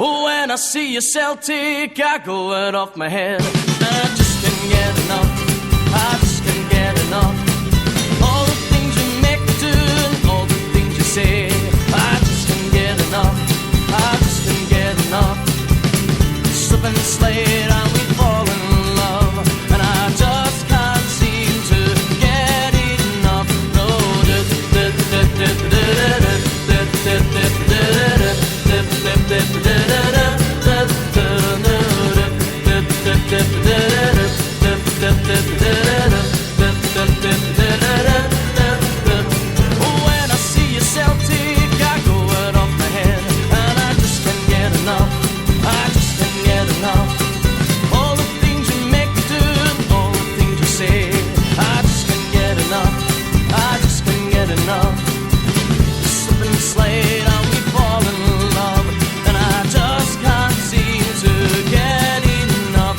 When I see a Celtic, I go right off my head. I just can't get enough. I just can't get enough. All the things you make me do and all the things you say. I just can't get enough. I just can't get enough. Slip and slide and we fall in love, and I just can't seem to get enough. No. When I see a Celtic, I go right off my head, and I just can't get enough. I just can't get enough. All the things you make me do, all the things you say. I just can't get enough. I just can't get enough. Slip and slide and we fall in love, and I just can't seem to get enough.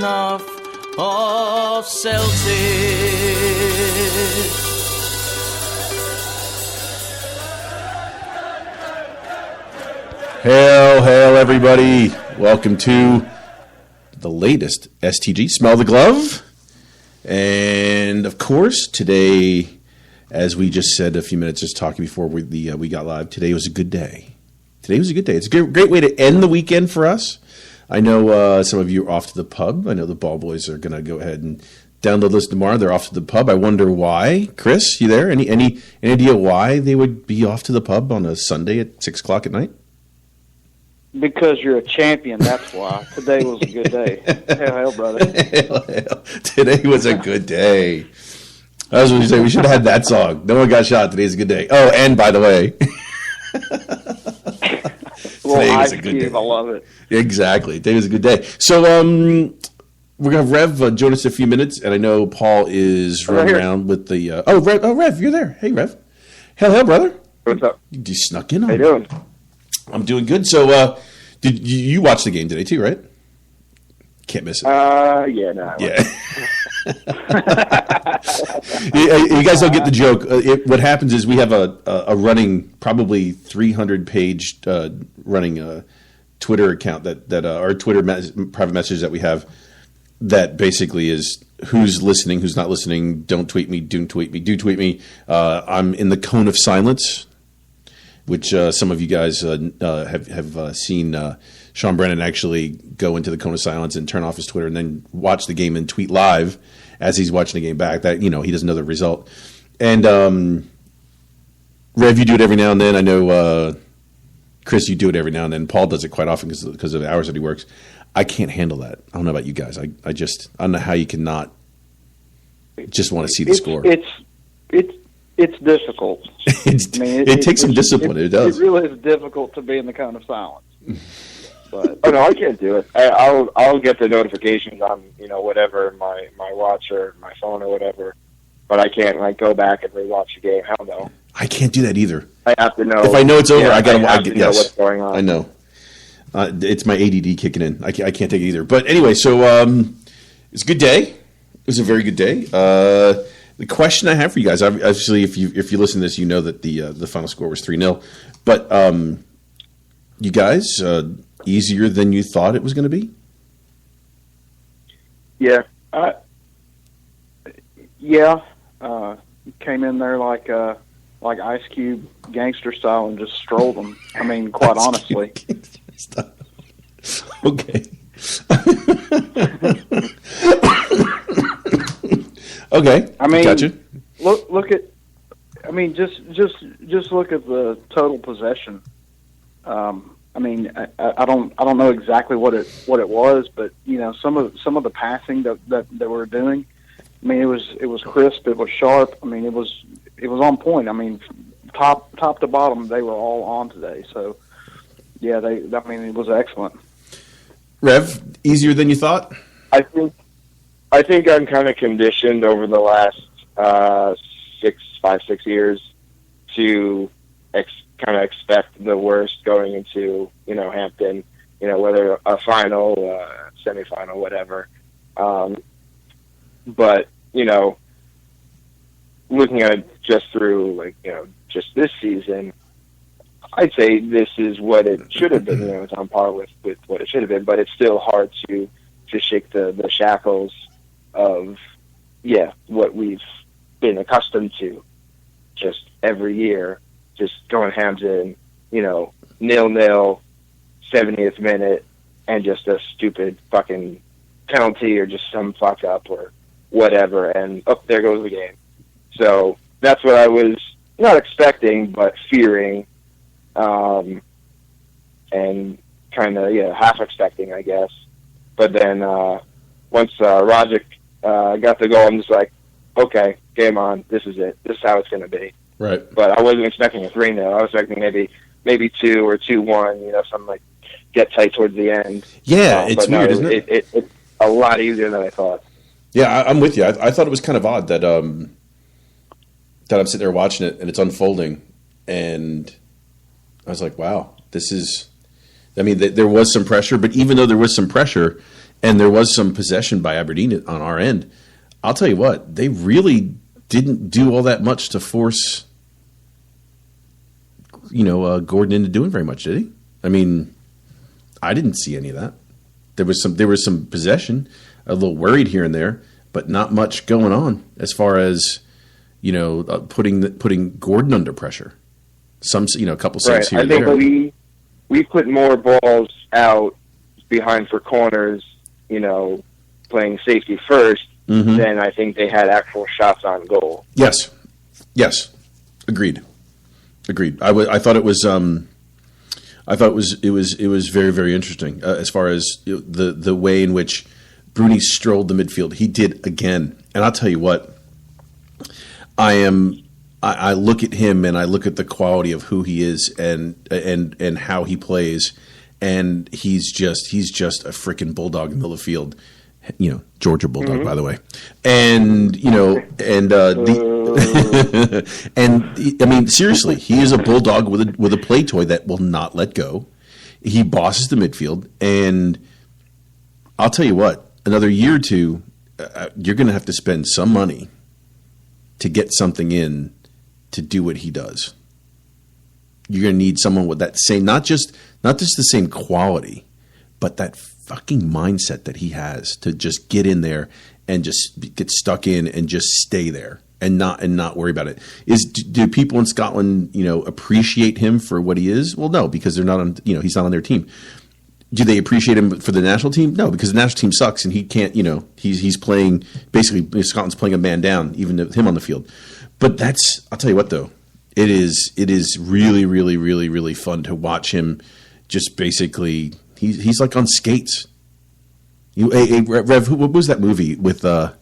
No. Of Celtic. Hail, hail, everybody. Welcome to the latest STG, Smell the Glove. And, of course, today, as we just said a few minutes just talking before we got live, today was a good day. Today was a good day. It's a great way to end the weekend for us. I know some of you are off to the pub. I know the ball boys are going to go ahead and download this tomorrow. They're off to the pub. I wonder why. Chris, you there? Any idea why they would be off to the pub on a Sunday at 6 o'clock at night? Because you're a champion, that's why. Today was a good day. Hail, hail, brother. Hail, hail. Today was a good day. I was going to say, we should have had that song. No one got shot. Today's a good day. Oh, and by the way... Today was a good day. I love it. Exactly. Today was a good day. So we're going to have Rev join us in a few minutes, and I know Paul is running around with the... Rev, you're there. Hey, Rev. Hail, hail, brother. What's up? You snuck in on How you doing? I'm doing good. So did you watch the game today too, right? Can't miss it. Yeah, no. Yeah. You guys don't get the joke. What happens is we have a running, probably 300-page running Twitter account that our Twitter private message that we have that basically is who's listening, who's not listening. Don't tweet me. Do tweet me. Do tweet me. I'm in the cone of silence, which some of you guys have seen. Sean Brennan actually go into the cone of silence and turn off his Twitter and then watch the game and tweet live as he's watching the game back. That, he doesn't know the result. And Rev, you do it every now and then. I know Chris, you do it every now and then. Paul does it quite often because of the hours that he works. I can't handle that. I don't know about you guys. I don't know how you can not just want to see the score. It's difficult. It takes some discipline. It does. It really is difficult to be in the cone of silence. But oh no, I can't do it. I'll get the notifications on whatever my watch or my phone or whatever, but I can't go back and rewatch the game. Hell no. I can't do that either. I have to know if I know it's over. I gotta know what's going on. I know. It's my ADD kicking in. I can't take it either. But anyway, so it's a good day. It was a very good day. The question I have for you guys, obviously, if you listen to this, you know that the final score was 3-0. But you guys, easier than you thought it was going to be? Yeah. Yeah. Came in there like Ice Cube gangster style and just strolled them. I mean, quite honestly. Okay. Okay. I mean, gotcha. Look at. I mean, just look at the total possession. I mean, I don't know exactly what it was, but you know, some of the passing that we're doing. I mean, it was crisp, it was sharp. I mean, it was on point. I mean, top to bottom, they were all on today. So, yeah, I mean, it was excellent. Rev, easier than you thought? I think I'm kind of conditioned over the last 5-6 years to kind of expect the worst going into, you know, Hampton, you know, whether a final, semifinal, whatever. But, you know, looking at it just through, like, you know, just this season, I'd say this is what it should have been. You know, it's on par with what it should have been, but it's still hard to shake the shackles of, what we've been accustomed to just every year, just going Hampton, you know, 0-0, 70th minute, and just a stupid fucking penalty or just some fuck up or whatever, and there goes the game. So that's what I was not expecting, but fearing, and kind of, half expecting, I guess. But then once Rogic got the goal, I'm just like, okay, game on. This is it. This is how it's going to be. Right. But I wasn't expecting a 3-0. I was expecting maybe 2 or 2-1, you know, something like get tight towards the end. Yeah, it's weird, isn't it? It's a lot easier than I thought. Yeah, I'm with you. I thought it was kind of odd that I'm sitting there watching it and it's unfolding, and I was like, wow, this is. I mean, there was some pressure, but even though there was some pressure and there was some possession by Aberdeen on our end, I'll tell you what, they really didn't do all that much to force, Gordon into doing very much, did he? I mean, I didn't see any of that. There was some possession, a little worried here and there, but not much going on as far as, putting Gordon under pressure. A couple saves here and there. I think we put more balls out behind for corners, playing safety first, than I think they had actual shots on goal. Yes. Agreed. I thought it was. It was very, very interesting as far as the way in which Bruni strolled the midfield. He did again, and I'll tell you what. I look at him and I look at the quality of who he is and how he plays, and he's just a freaking bulldog in the middle of the field. Georgia Bulldog, by the way, and I mean, seriously, he is a bulldog with a play toy that will not let go. He bosses the midfield, and I'll tell you what, another year or two, you're going to have to spend some money to get something in to do what he does. You're going to need someone with that same, not just the same quality, but that fucking mindset that he has to just get in there and just get stuck in and just stay there and not worry about it. Do people in Scotland, appreciate him for what he is? Well, no, because they're not on, he's not on their team. Do they appreciate him for the national team? No, because the national team sucks and he can't, he's playing, basically Scotland's playing a man down, even with him on the field. But I'll tell you what though, it is really, really, really, really fun to watch him just basically. He's like on skates. Rev, what was that movie with the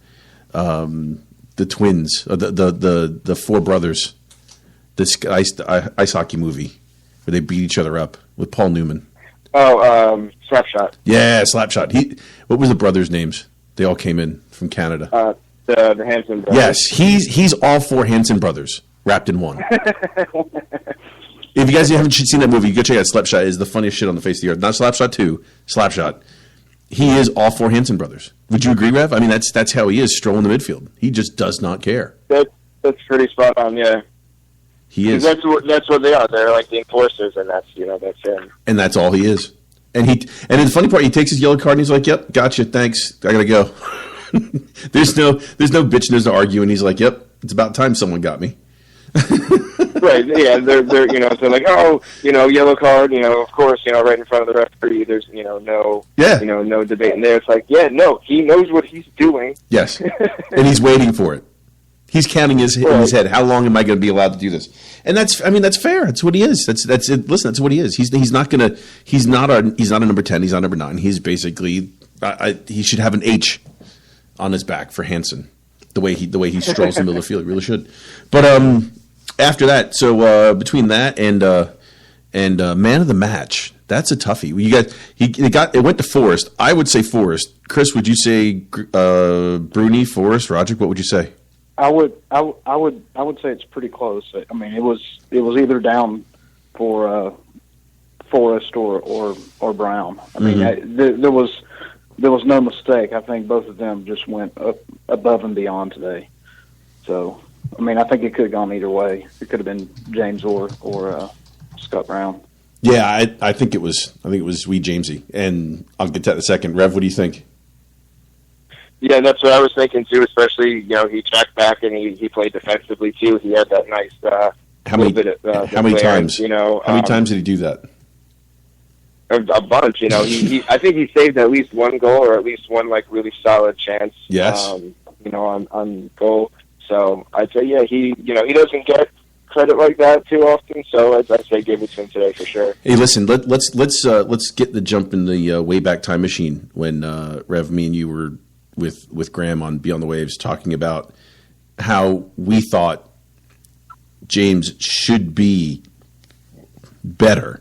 twins, the four brothers, this ice hockey movie where they beat each other up with Paul Newman? Oh, Slapshot. Yeah, Slapshot. What was the brothers' names? They all came in from Canada. The Hanson brothers. Yes, he's all four Hanson brothers wrapped in one. If you guys haven't seen that movie, you go check out Slapshot. It's the funniest shit on the face of the earth. Not Slapshot 2, Slapshot. He is all four Hansen brothers. Would you agree, Rev? I mean, that's how he is, strolling the midfield. He just does not care. That's pretty spot on, yeah. He is. That's what they are. They're like the enforcers, and that's him. And that's all he is. And the funny part, he takes his yellow card and he's like, "Yep, gotcha, thanks. I gotta go." there's no bitching, there's no arguing. He's like, "Yep, it's about time someone got me." Right? Yeah, they're like, "Oh, yellow card. Of course, right in front of the referee. There's no no debate in there." It's like, yeah, no, he knows what he's doing. Yes, and he's waiting for it. He's counting in his head. How long am I going to be allowed to do this? And that's fair. That's what he is. That's it. Listen, that's what he is. He's not a number 10. He's not number 9. He's basically he should have an H on his back for Hansen. The way he strolls in the middle of the field, he really should. But after that, so between that and man of the match, that's a toughie. You got it went to Forrest. I would say Forrest. Chris, would you say Bruni, Forrest, Roderick? What would you say? I would say it's pretty close. I mean, it was either down for Forrest or Brown. I mean, there was no mistake. I think both of them just went up above and beyond today. So, I mean, I think it could have gone either way. It could have been James or Scott Brown. Yeah, I think it was wee Jamesy, and I'll get to that in a second. Rev, what do you think? Yeah, that's what I was thinking too. Especially, he tracked back and he played defensively too. He had that nice how many times? How many times did he do that? A bunch. I think he saved at least one goal or at least one really solid chance. Yes. On goal. So I'd say he doesn't get credit like that too often. So I'd say give it to him today for sure. Hey, listen, let's get the jump in the Wayback Time Machine when Rev, me and you were with Graham on Beyond the Waves talking about how we thought James should be better,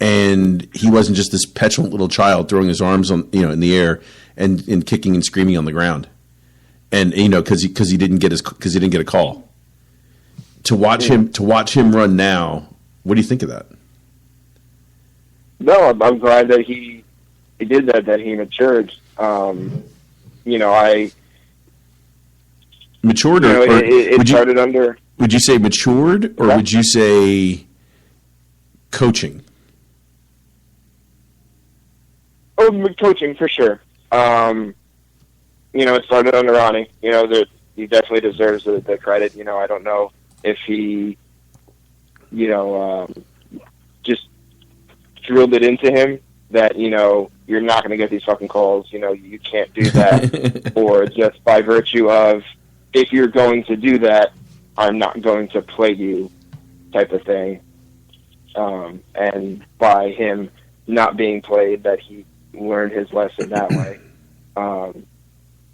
and he wasn't just this petulant little child throwing his arms on in the air and kicking and screaming on the ground, and because he didn't get a call. To watch him run now, what do you think of that? No, I'm glad that he did that he matured. I matured, it started under. Would you say matured, or would you say coaching? Oh, coaching for sure. It started under Ronnie. He definitely deserves the credit. I don't know if he, just drilled it into him that, you're not going to get these fucking calls. You can't do that. Or just by virtue of, if you're going to do that, I'm not going to play you type of thing. And by him not being played, that he learned his lesson that way.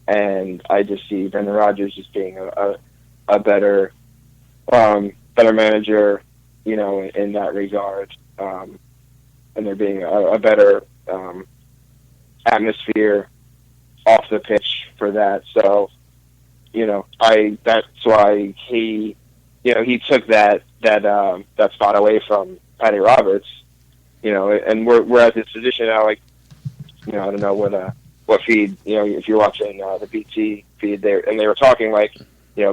And I just see Brendan Rodgers just being a better manager, in that regard. And there being a better atmosphere off the pitch for that. So, that's why he took that spot away from Patty Roberts, and we're at this position now, I don't know what feed, if you're watching the BT feed there, and they were talking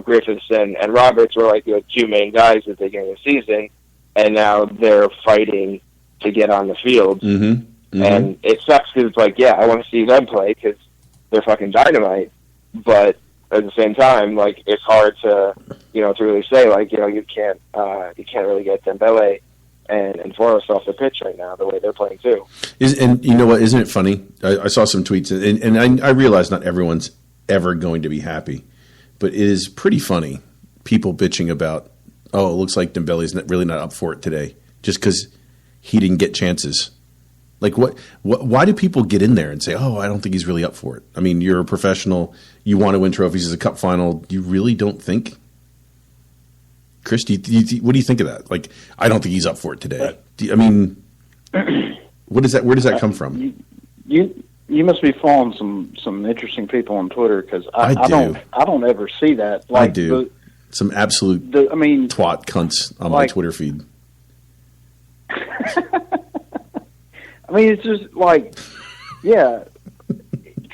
Griffiths and Roberts were the two main guys at the beginning of the season, and now they're fighting to get on the field. Mm-hmm. Mm-hmm. And it sucks because it's I want to see them play because they're fucking dynamite. But at the same time, it's hard to, to really say, you can't really get Dembele and Forrest off the pitch right now the way they're playing too. And you know what? Isn't it funny? I saw some tweets, and I realize not everyone's ever going to be happy, but it is pretty funny. People bitching about, it looks like Dembele's really not up for it today, just because he didn't get chances. Why do people get in there and say, I don't think he's really up for it? I mean, you're a professional. You want to win trophies as a cup final. You really don't think? Chris, what do you think of that? I don't think he's up for it today. Where does that come from? You must be following some interesting people on Twitter, because I don't ever see that. I do. Some absolute twat cunts on my Twitter feed. It's just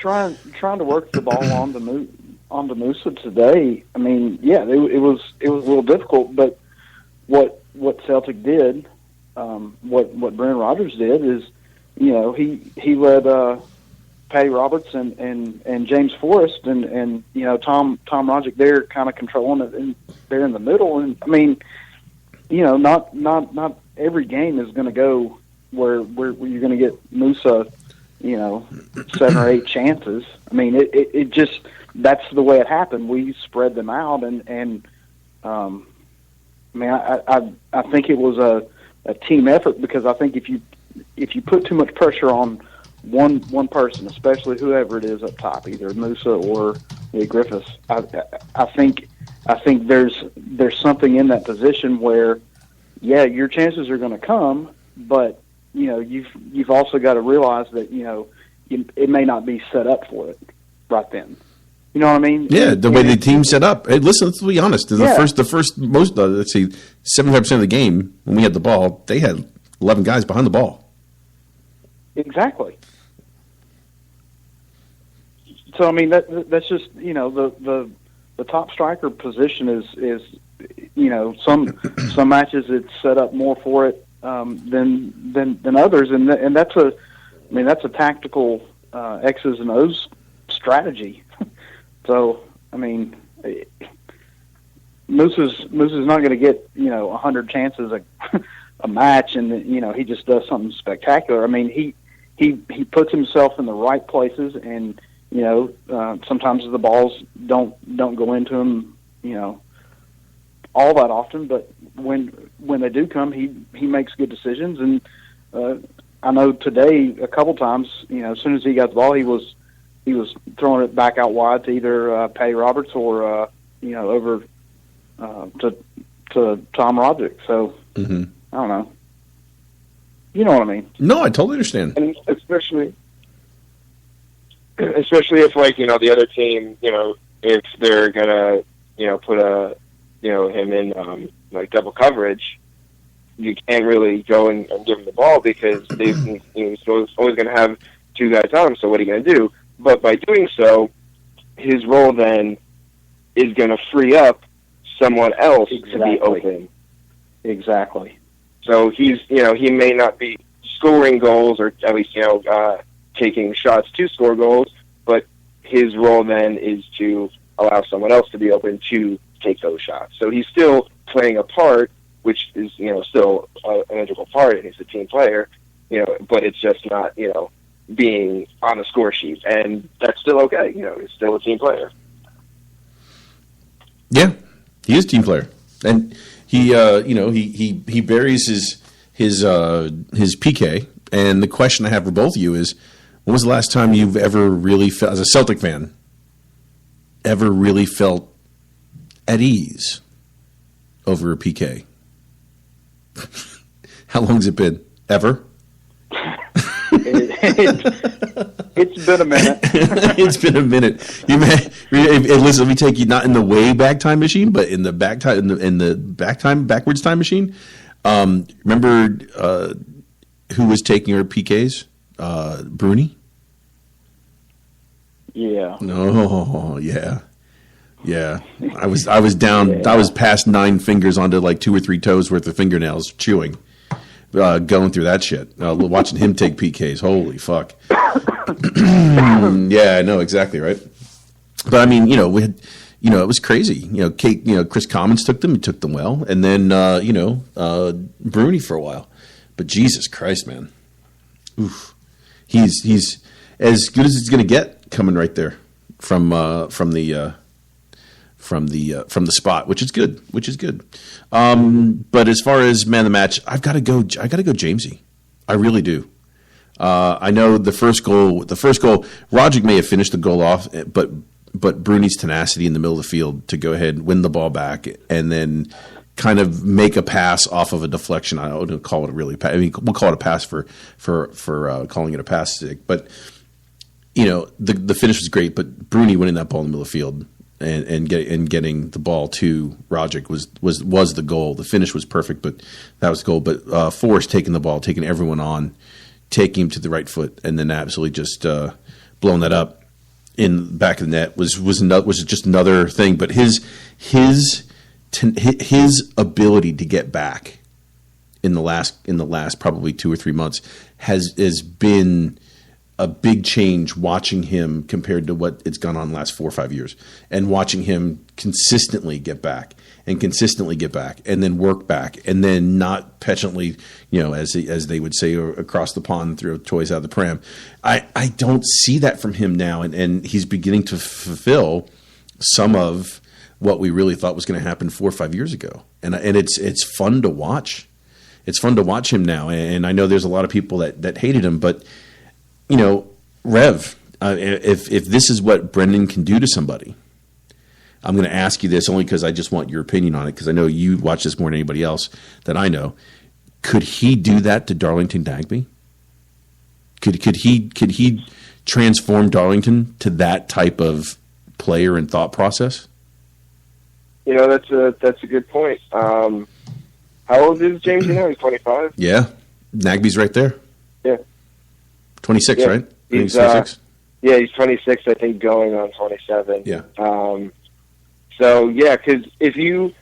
trying to work the ball onto Musa today. I mean, yeah, it was a little difficult, but what Celtic did, what Brendan Rodgers did is, he let Patty Roberts and James Forrest and Tom Rodgick there kind of controlling it, and they're in the middle. And I mean, not every game is going to go where you're going to get Musa, 7 or 8 chances. I mean, it just, that's the way it happened. We spread them out, and I mean, I think it was a team effort, because I think if you put too much pressure on one person, especially whoever it is up top, either Musa or Lee Griffiths, I think there's something in that position where, yeah, your chances are going to come, but you've also got to realize that it may not be set up for it right then. You know what I mean? Yeah, the way the team set up. Hey, listen, let's be honest. The first most, let's see, 75% of the game when we had the ball, they had 11 guys behind the ball. Exactly. So I mean that's just the top striker position is some matches it's set up more for it than others, and that's a tactical X's and O's strategy. So I mean, Moose's not going to get 100 chances a match, and he just does something spectacular. I mean, he puts himself in the right places, and sometimes the balls don't go into him all that often, but when they do come, he makes good decisions. And I know today a couple times, as soon as he got the ball, he was throwing it back out wide to either Patty Roberts or over to Tom Rodgick. So I don't know. You know what I mean? No, I totally understand. And especially if the other team, if they're gonna put him in double coverage, you can't really go and give him the ball, because he's always going to have 2 guys on him. So what are you going to do? But by doing so, his role then is going to free up someone else to be open. Exactly. So he may not be scoring goals, or at least taking shots to score goals, but his role then is to allow someone else to be open to take those shots. So he's still playing a part, which is still an integral part, and he's a team player. But it's just not being on the score sheet, and that's still okay. He's still a team player. Yeah, he is a team player, and he he buries his PK. And the question I have for both of you is, when was the last time you've ever really felt, as a Celtic fan, ever really felt at ease over a PK? How long's it been? Ever? It's been a minute. It's been a minute. Listen, let me take you not in the way back time machine, but in the back time, in the backwards time machine. Remember who was taking our PKs? Bruni? Yeah. No, yeah. Yeah. I was down, I was past 9 fingers onto like 2 or 3 toes worth of fingernails chewing, going through that shit. Watching him take PKs. Holy fuck. Yeah, I know exactly, right? But I mean, we had, it was crazy. Kate, Chris Commons took them, he took them well. And then, Bruni for a while. But Jesus Christ, man. Oof. He's as good as it's going to get coming right there from the spot, which is good. But as far as man of the match, I got to go Jamesy. I really do. I know the first goal, Rodgick may have finished the goal off, but Bruni's tenacity in the middle of the field to go ahead and win the ball back and then kind of make a pass off of a deflection. I don't call it we'll call it a pass for calling it a pass stick. But the finish was great. But Bruni winning that ball in the middle of the field and getting the ball to Rodgick was the goal. The finish was perfect, but that was the goal. But Forrest taking the ball, taking everyone on, taking him to the right foot, and then absolutely just blowing that up. in the back of the net was just another thing. But his ability to get back in the last probably 2 or 3 months has been a big change, watching him compared to what it's gone on the last 4 or 5 years, and watching him consistently get back and then work back, and then not petulantly, as they would say, across the pond, throw toys out of the pram. I don't see that from him now, and he's beginning to fulfill some of what we really thought was going to happen 4 or 5 years ago, and it's fun to watch. It's fun to watch him now, and I know there's a lot of people that hated him, but Rev, if this is what Brendan can do to somebody, I'm going to ask you this only because I just want your opinion on it, because I know you watch this more than anybody else that I know. Could he do that to Darlington Nagbe? Could he transform Darlington to that type of player and thought process? That's a good point. How old is James? He's 25. Yeah, Nagbe's right there. Yeah. 26, yeah. Right? He's 26? Yeah, he's 26, I think, going on 27. Yeah. So, yeah, because if you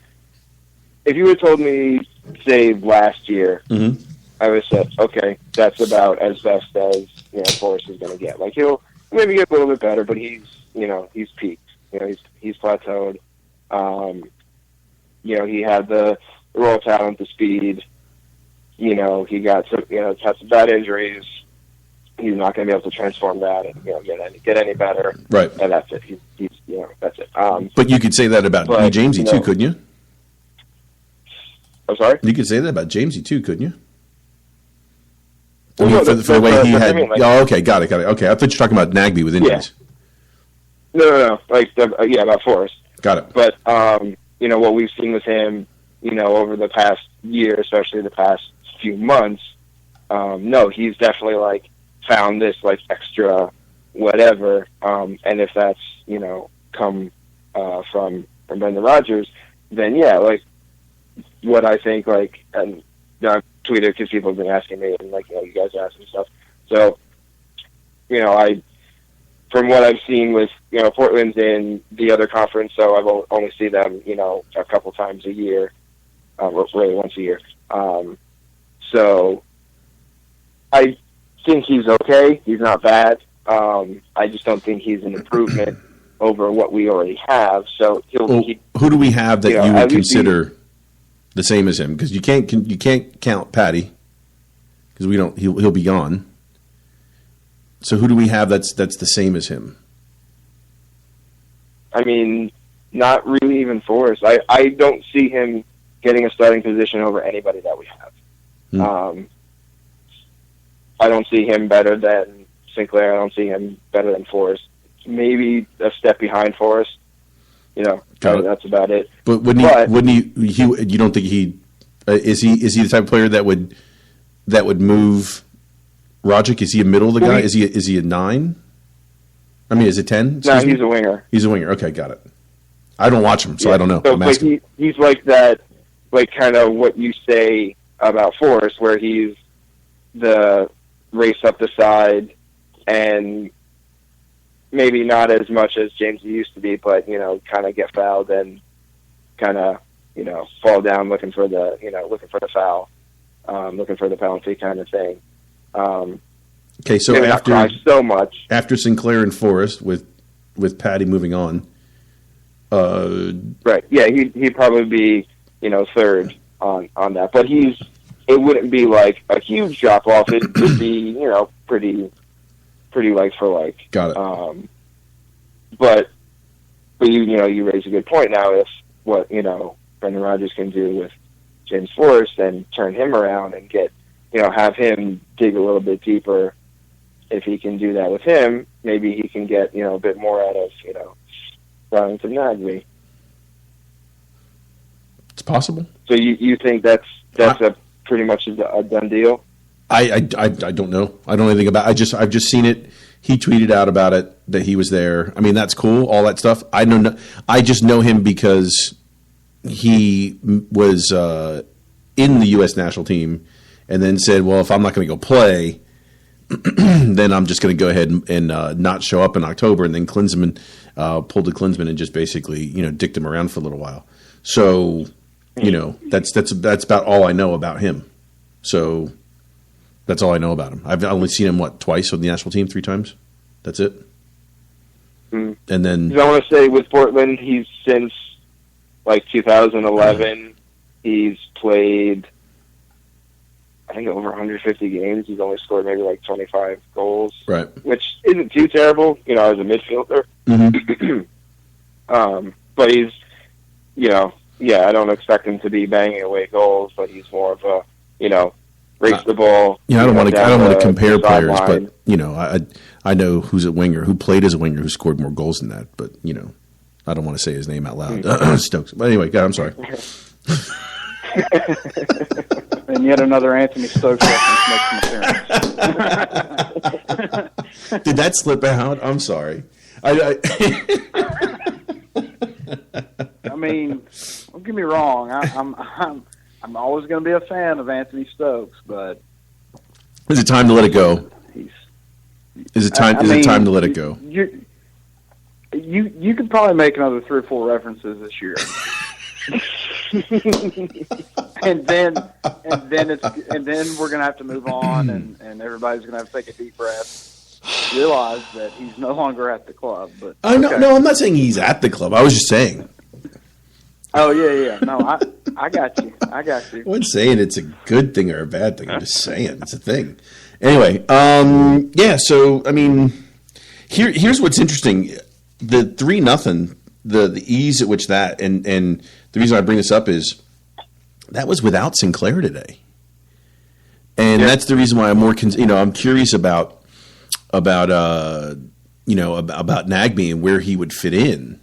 had told me, say, last year, mm-hmm. I would have said, okay, that's about as best as, Forrest is going to get. Like, he'll maybe get a little bit better, but he's peaked. He's plateaued. He had the raw talent, the speed. He got had some bad injuries. He's not going to be able to transform that and get any better. Right. And that's it. He's that's it. But you could say that about Jamesy too, couldn't you? I'm sorry? You could say that about Jamesy too, couldn't you? Well, for the way he had. Okay, got it. Okay, I thought you were talking about Nagbe with injuries. Yeah. No. About Forrest. Got it. But what we've seen with him, over the past year, especially the past few months, no, he's definitely found this extra whatever, and if that's come from Brendan Rodgers, then what I think and I've tweeted because people have been asking me, and you guys are asking stuff. So I, from what I've seen with Portland's in the other conference, so I've only seen them a couple times a year, really once a year. So I think he's okay. He's not bad. I just don't think he's an improvement over what we already have. So who do we have that you would consider the same as him? Because you can't count Patty, because he'll be gone. So who do we have that's the same as him? I mean, not really even Forrest. I don't see him getting a starting position over anybody that we have. I don't see him better than Sinclair. I don't see him better than Forrest. Maybe a step behind Forrest. That's about it. But wouldn't he? You don't think he is the type of player that would move Roderick? Is he a middle of the guy? Is he a 9? I mean, is it 10? No, he's a winger. He's a winger. Okay, got it. I don't watch him, so I don't know. So, he's like that, kind of what you say about Forrest, where he's the race up the side, and maybe not as much as James used to be, but kind of get fouled and kind of fall down looking for the foul, looking for the penalty kind of thing. Okay, so after Sinclair and Forrest, with Patty moving on, right? Yeah, he'd probably be third on that, but it wouldn't be a huge drop off. It would be pretty like for like. Got it. But you raise a good point now. If what Brendan Rodgers can do with James Forrest and turn him around and get have him dig a little bit deeper. If he can do that with him, maybe he can get a bit more out of Darlington Nagbe. It's possible. So you think that's a pretty much a done deal? I don't know. I don't know anything about it. I've just seen it. He tweeted out about it, that he was there. I mean, that's cool, all that stuff. I just know him because he was in the U.S. national team and then said, well, if I'm not going to go play, then I'm just going to go ahead and not show up in October. And then Klinsman pulled the Klinsman and just basically, dicked him around for a little while. So, that's about all I know about him. So that's all I know about him. I've only seen him, twice on the national team, 3 times? That's it. Mm. And then I want to say with Portland, he's since 2011, he's played, I think, over 150 games. He's only scored maybe 25 goals, right, which isn't too terrible, as a midfielder. Mm-hmm. But he's, I don't expect him to be banging away goals, but he's more of a, race the ball. I don't want to compare players, but I know who's a winger, who played as a winger, who scored more goals than that. But I don't want to say his name out loud. Stokes. But anyway, God, I'm sorry. And yet another Anthony Stokes reference makes an appearance. Did that slip out? I'm sorry. I mean, don't get me wrong. I'm always going to be a fan of Anthony Stokes, but is it time to let it go? Is it time to let it go? You could probably make another 3 or 4 references this year. and then we're gonna have to move on, and everybody's gonna have to take a deep breath, realize that he's no longer at the club. But no, I'm not saying he's at the club. I was just saying. Oh yeah. No, I got you. I wasn't saying it's a good thing or a bad thing. I'm just saying it's a thing. Anyway, yeah. So I mean, here's what's interesting: the 3-0, the ease at which that, and the reason I bring this up is that was without Sinclair today, and that's the reason why I'm more, I'm curious about Nagbe and where he would fit in,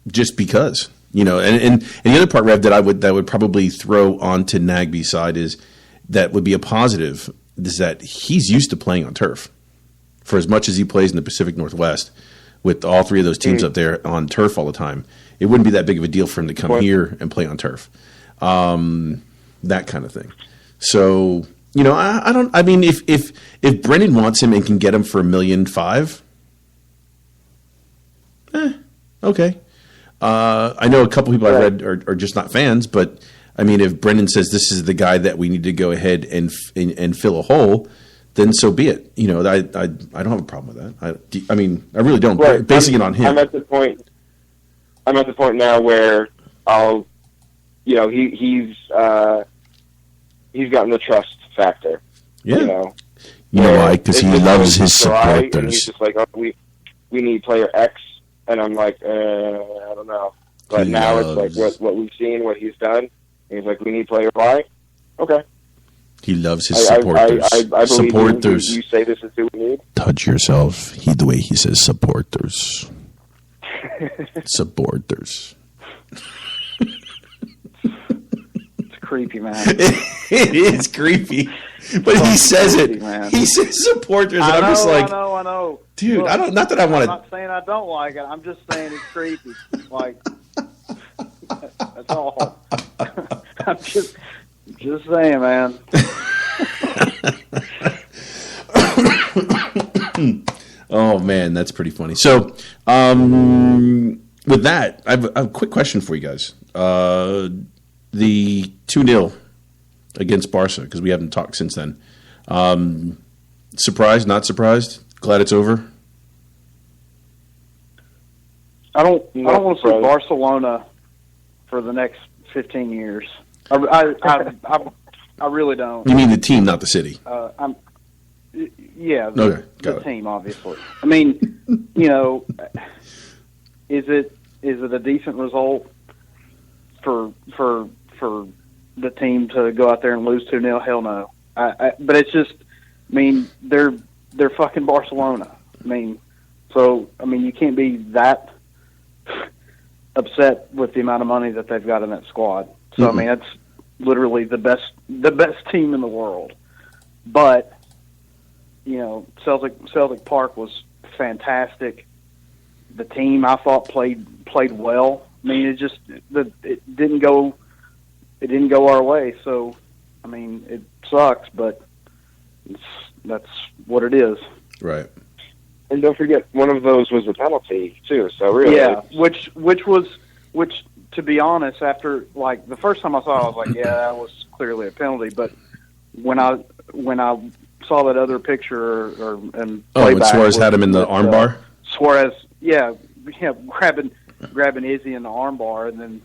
just because, and the other part, Rev, that would probably throw onto Nagbe's side is that would be a positive is that he's used to playing on turf for as much as he plays in the Pacific Northwest with all 3 of those teams up there on turf all the time. It wouldn't be that big of a deal for him to come here and play on turf, that kind of thing. So, I mean, if Brendan wants him and can get him for $1.5 million, okay. I know a couple people I read are just not fans, but I mean, if Brendan says this is the guy that we need to go ahead and fill a hole, then so be it. I don't have a problem with that. I mean, I really don't. Right. Basing it on him. I'm at the point now where he's gotten the trust factor. Yeah. You know why? Because he loves his supporters. And he's just like, we need player X, and I'm like, I don't know. But now it's like what we've seen, what he's done. And he's like, we need player Y. Okay. He loves his supporters. I believe supporters. You say this is who we need. Touch yourself. The way he says supporters. Supporters. It's creepy, man. It is creepy. But he says it. Man. He says supporters, and I'm just like, I know. Dude, look, I don't. Not that I want to. I'm not saying I don't like it. I'm just saying it's creepy. Like, that's all. I'm just saying, man. Oh man, that's pretty funny. So, with that, I have a quick question for you guys. The 2-0 against Barca, because we haven't talked since then. Surprised? Not surprised? Glad it's over. I don't want to see Barcelona for the next 15 years. I really don't. You mean the team, not the city? Yeah, the team, obviously. I mean, is it a decent result for the team to go out there and lose 2-0? Hell no. But it's just, I mean, they're fucking Barcelona. I mean, so you can't be that upset with the amount of money that they've got in that squad. So I mean, that's literally the best team in the world. But Celtic Park was fantastic. The team, I thought, played well. I mean, it didn't go our way. So I mean, it sucks, but That's what it is. Right. And don't forget, one of those was a penalty too. So really, yeah, which to be honest, after like the first time I saw it, I was like, yeah, that was clearly a penalty. But when I saw that other picture and when Suarez had him in the armbar. Suarez, grabbing Izzy in the armbar, and then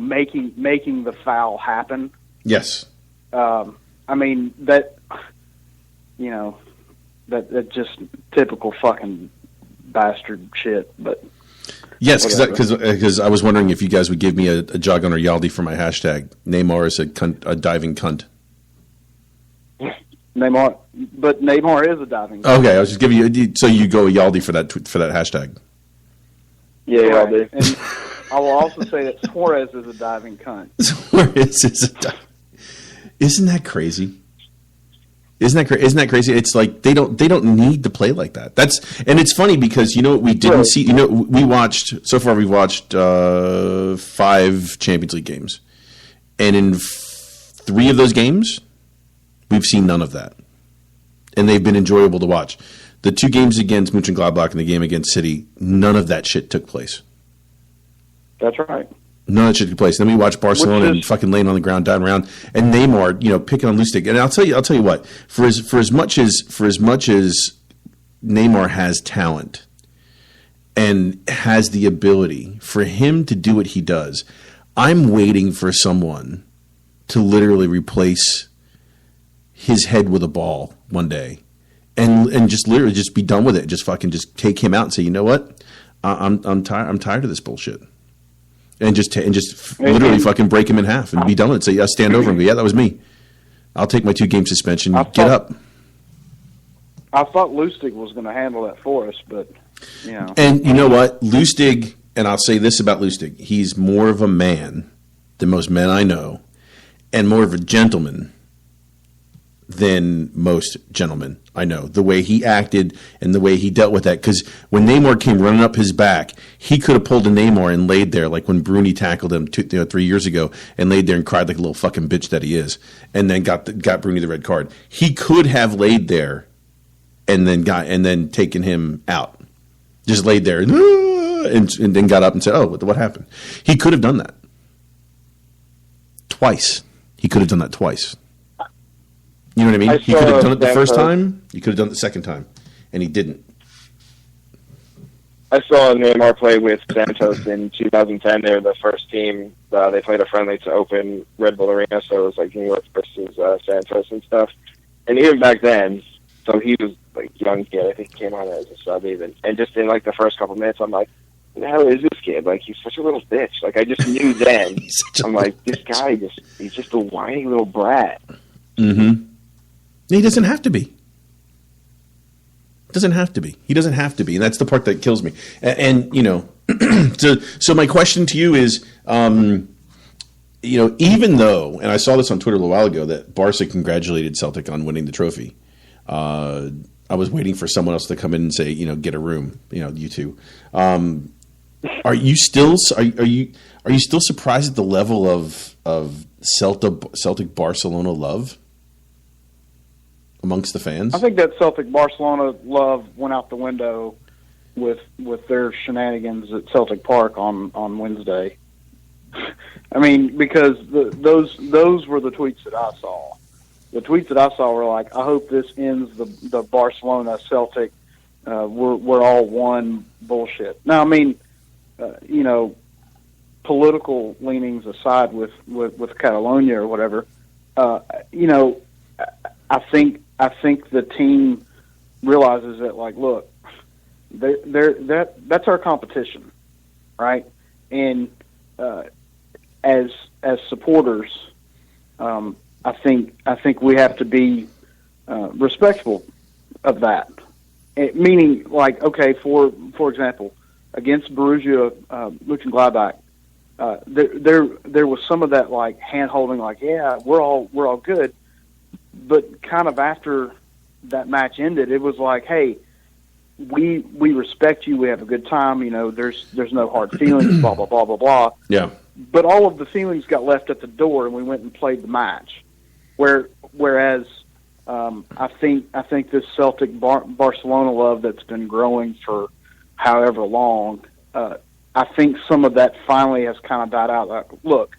making the foul happen. Yes. I mean that just typical fucking bastard shit. But yes, because I was wondering if you guys would give me a jog on Yaldi for my hashtag. Neymar is a diving cunt. Neymar is a diving cunt. Okay, I was just giving you. So you go Yaldi for that hashtag. Yeah, Yaldi. And I will also say that Suarez is a diving cunt. Suarez is Isn't that crazy? Isn't that crazy? It's like they don't need to play like that. And it's funny because what we didn't see. We've watched 5 Champions League games, and in 3 of those games, we've seen none of that, and they've been enjoyable to watch. The 2 games against Mönchengladbach and the game against City, none of that shit took place. That's right. None of that shit took place. Then we watched Barcelona and fucking laying on the ground, diving around, and Neymar, picking on Lustig. And I'll tell you what. For as much as Neymar has talent and has the ability for him to do what he does, I'm waiting for someone to literally replace his head with a ball one day, and just literally just be done with it. Just fucking just take him out and say, you know what, I'm tired of this bullshit. And just literally fucking break him in half and be done with it. Say, yeah, stand over him. Yeah, that was me. I'll take my 2-game suspension. Get up. I thought Lustig was going to handle that for us, but And you know what, Lustig, and I'll say this about Lustig: he's more of a man than most men I know, and more of a gentleman than most gentlemen I know. The way he acted and the way he dealt with that. Because when Neymar came running up his back, he could have pulled a Neymar and laid there, like when Bruni tackled him 3 years ago, and laid there and cried like a little fucking bitch that he is, and then got Bruni the red card. He could have laid there and then taken him out. Just laid there and then got up and said, "Oh, what happened?" He could have done that twice. He could have done that twice. You know what I mean? He could have done it the first time. He could have done it the second time, and he didn't. I saw Neymar play with Santos in 2010. They were the first team. They played a friendly to open Red Bull Arena, so it was like New York versus Santos and stuff. And even back then, so he was like young kid. I think he came on as a sub even. And just in like the first couple minutes, I'm like, who the hell is this kid? Like, he's such a little bitch. Like, I just knew then. I'm like, this guy he's just a whiny little brat. Mm-hmm. He doesn't have to be. He doesn't have to be. And that's the part that kills me. And so my question to you is, even though, and I saw this on Twitter a little while ago, that Barca congratulated Celtic on winning the trophy. I was waiting for someone else to come in and say, get a room, you two. Are you still surprised at the level of Celtic Barcelona love amongst the fans? I think that Celtic Barcelona love went out the window with their shenanigans at Celtic Park on Wednesday. I mean, because those were the tweets that I saw. The tweets that I saw were like, "I hope this ends the Barcelona Celtic we're all one bullshit." Now, I mean, political leanings aside with Catalonia or whatever, I think the team realizes that, like, look, that's our competition, right? And as supporters, I think we have to be respectful of that. Meaning, like, okay, for example, against Borussia Mönchengladbach, there was some of that, like, hand holding, like, yeah, we're all good. But kind of after that match ended, it was like, hey, we respect you. We have a good time. There's no hard feelings. Blah blah blah blah blah. Yeah. But all of the feelings got left at the door, and we went and played the match. Whereas I think this Celtic Barcelona love that's been growing for however long, I think some of that finally has kind of died out. Like, look,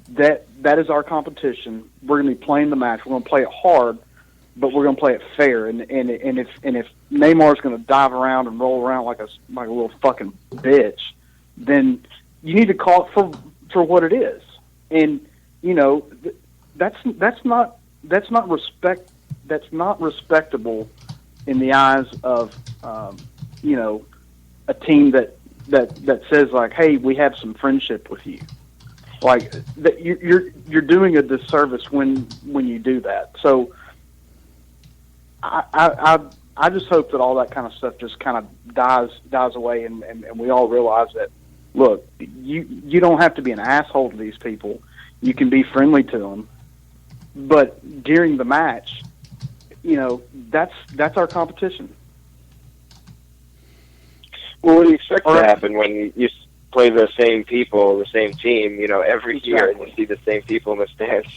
that is our competition. We're going to be playing the match. We're going to play it hard, but we're going to play it fair. And if Neymar's going to dive around and roll around like a little fucking bitch, then you need to call it for what it is. And you know, that's not respectable in the eyes of you know, a team that says like, hey, we have some friendship with you. Like that, you're doing a disservice when you do that. So I just hope that all that kind of stuff just kind of dies away, and we all realize that, look, you don't have to be an asshole to these people. You can be friendly to them, but during the match, you know, that's our competition. Well, what do you expect to happen when you play the same people, the same team, you know, every year, and you see the same people in the stands?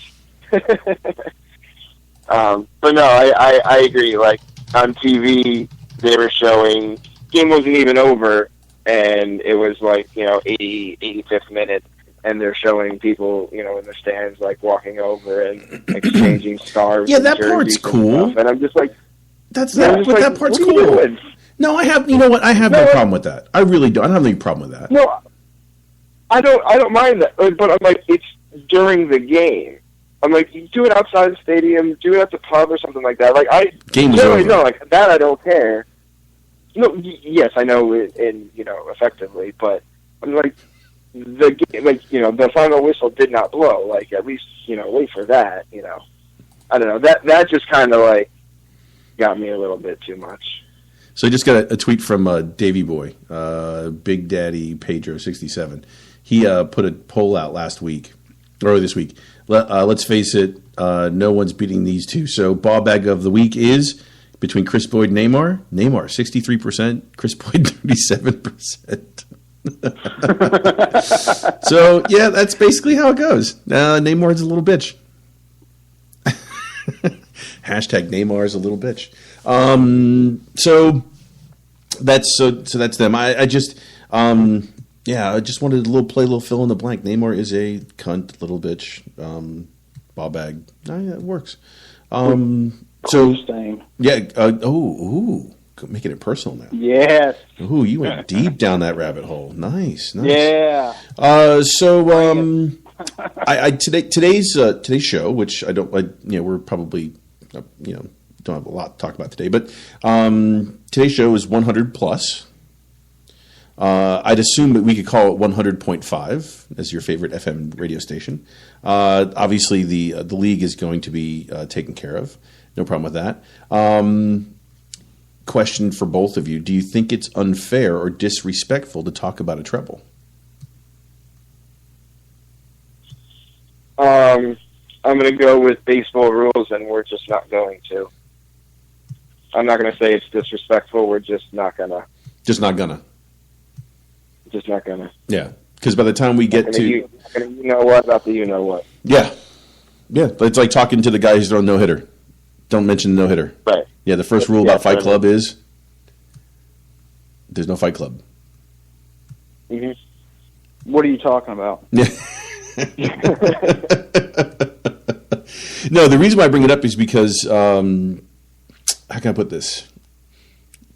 But no, I agree. Like, on TV, they were showing, game wasn't even over, and it was like, you know, 85th minute, and they're showing people, you know, in the stands, like, walking over and exchanging scarves. Yeah, that part's cool. And I'm just like, that part's cool. No, I have. You know what? I have no problem with that. I really don't. I don't have any problem with that. No, I don't mind that. But I'm like, it's during the game. I'm like, you do it outside the stadium, do it at the pub or something like that. Like Game's over. No, like that, I don't care. No, yes, I know it, and you know, effectively, but I'm like, the game, like, you know, the final whistle did not blow. Like, at least, you know, wait for that. You know, I don't know. That just kind of like got me a little bit too much. So I just got a tweet from Davey Boy, Big Daddy Pedro 67. He put a poll out early this week. Let's face it, no one's beating these two. So ball bag of the week is between Chris Boyd and Neymar. Neymar 63%, Chris Boyd 37%. So yeah, that's basically how it goes. Neymar's a little bitch. Hashtag Neymar's a little bitch. So that's them. I just wanted to play a little fill in the blank. Neymar is a cunt, little bitch, ball bag. Yeah, it works. Making it personal now. Yes. Ooh, you went deep down that rabbit hole. Nice. Yeah. Today's show, which we're probably, don't have a lot to talk about today, but today's show is 100 plus. I'd assume that we could call it 100.5 as your favorite FM radio station. Obviously, the league is going to be taken care of. No problem with that. Question for both of you: do you think it's unfair or disrespectful to talk about a treble? I'm going to go with baseball rules, and we're just not going to. I'm not going to say it's disrespectful. We're just not going to. Just not going to. Just not going to. Yeah, because by the time we get to... You know what about the you know what. Yeah. Yeah, but it's like talking to the guy who's throwing no-hitter. Don't mention the no-hitter. Right. Yeah, the first rule about Fight Club is there's no Fight Club. Mm-hmm. What are you talking about? No, the reason why I bring it up is because, how can I put this?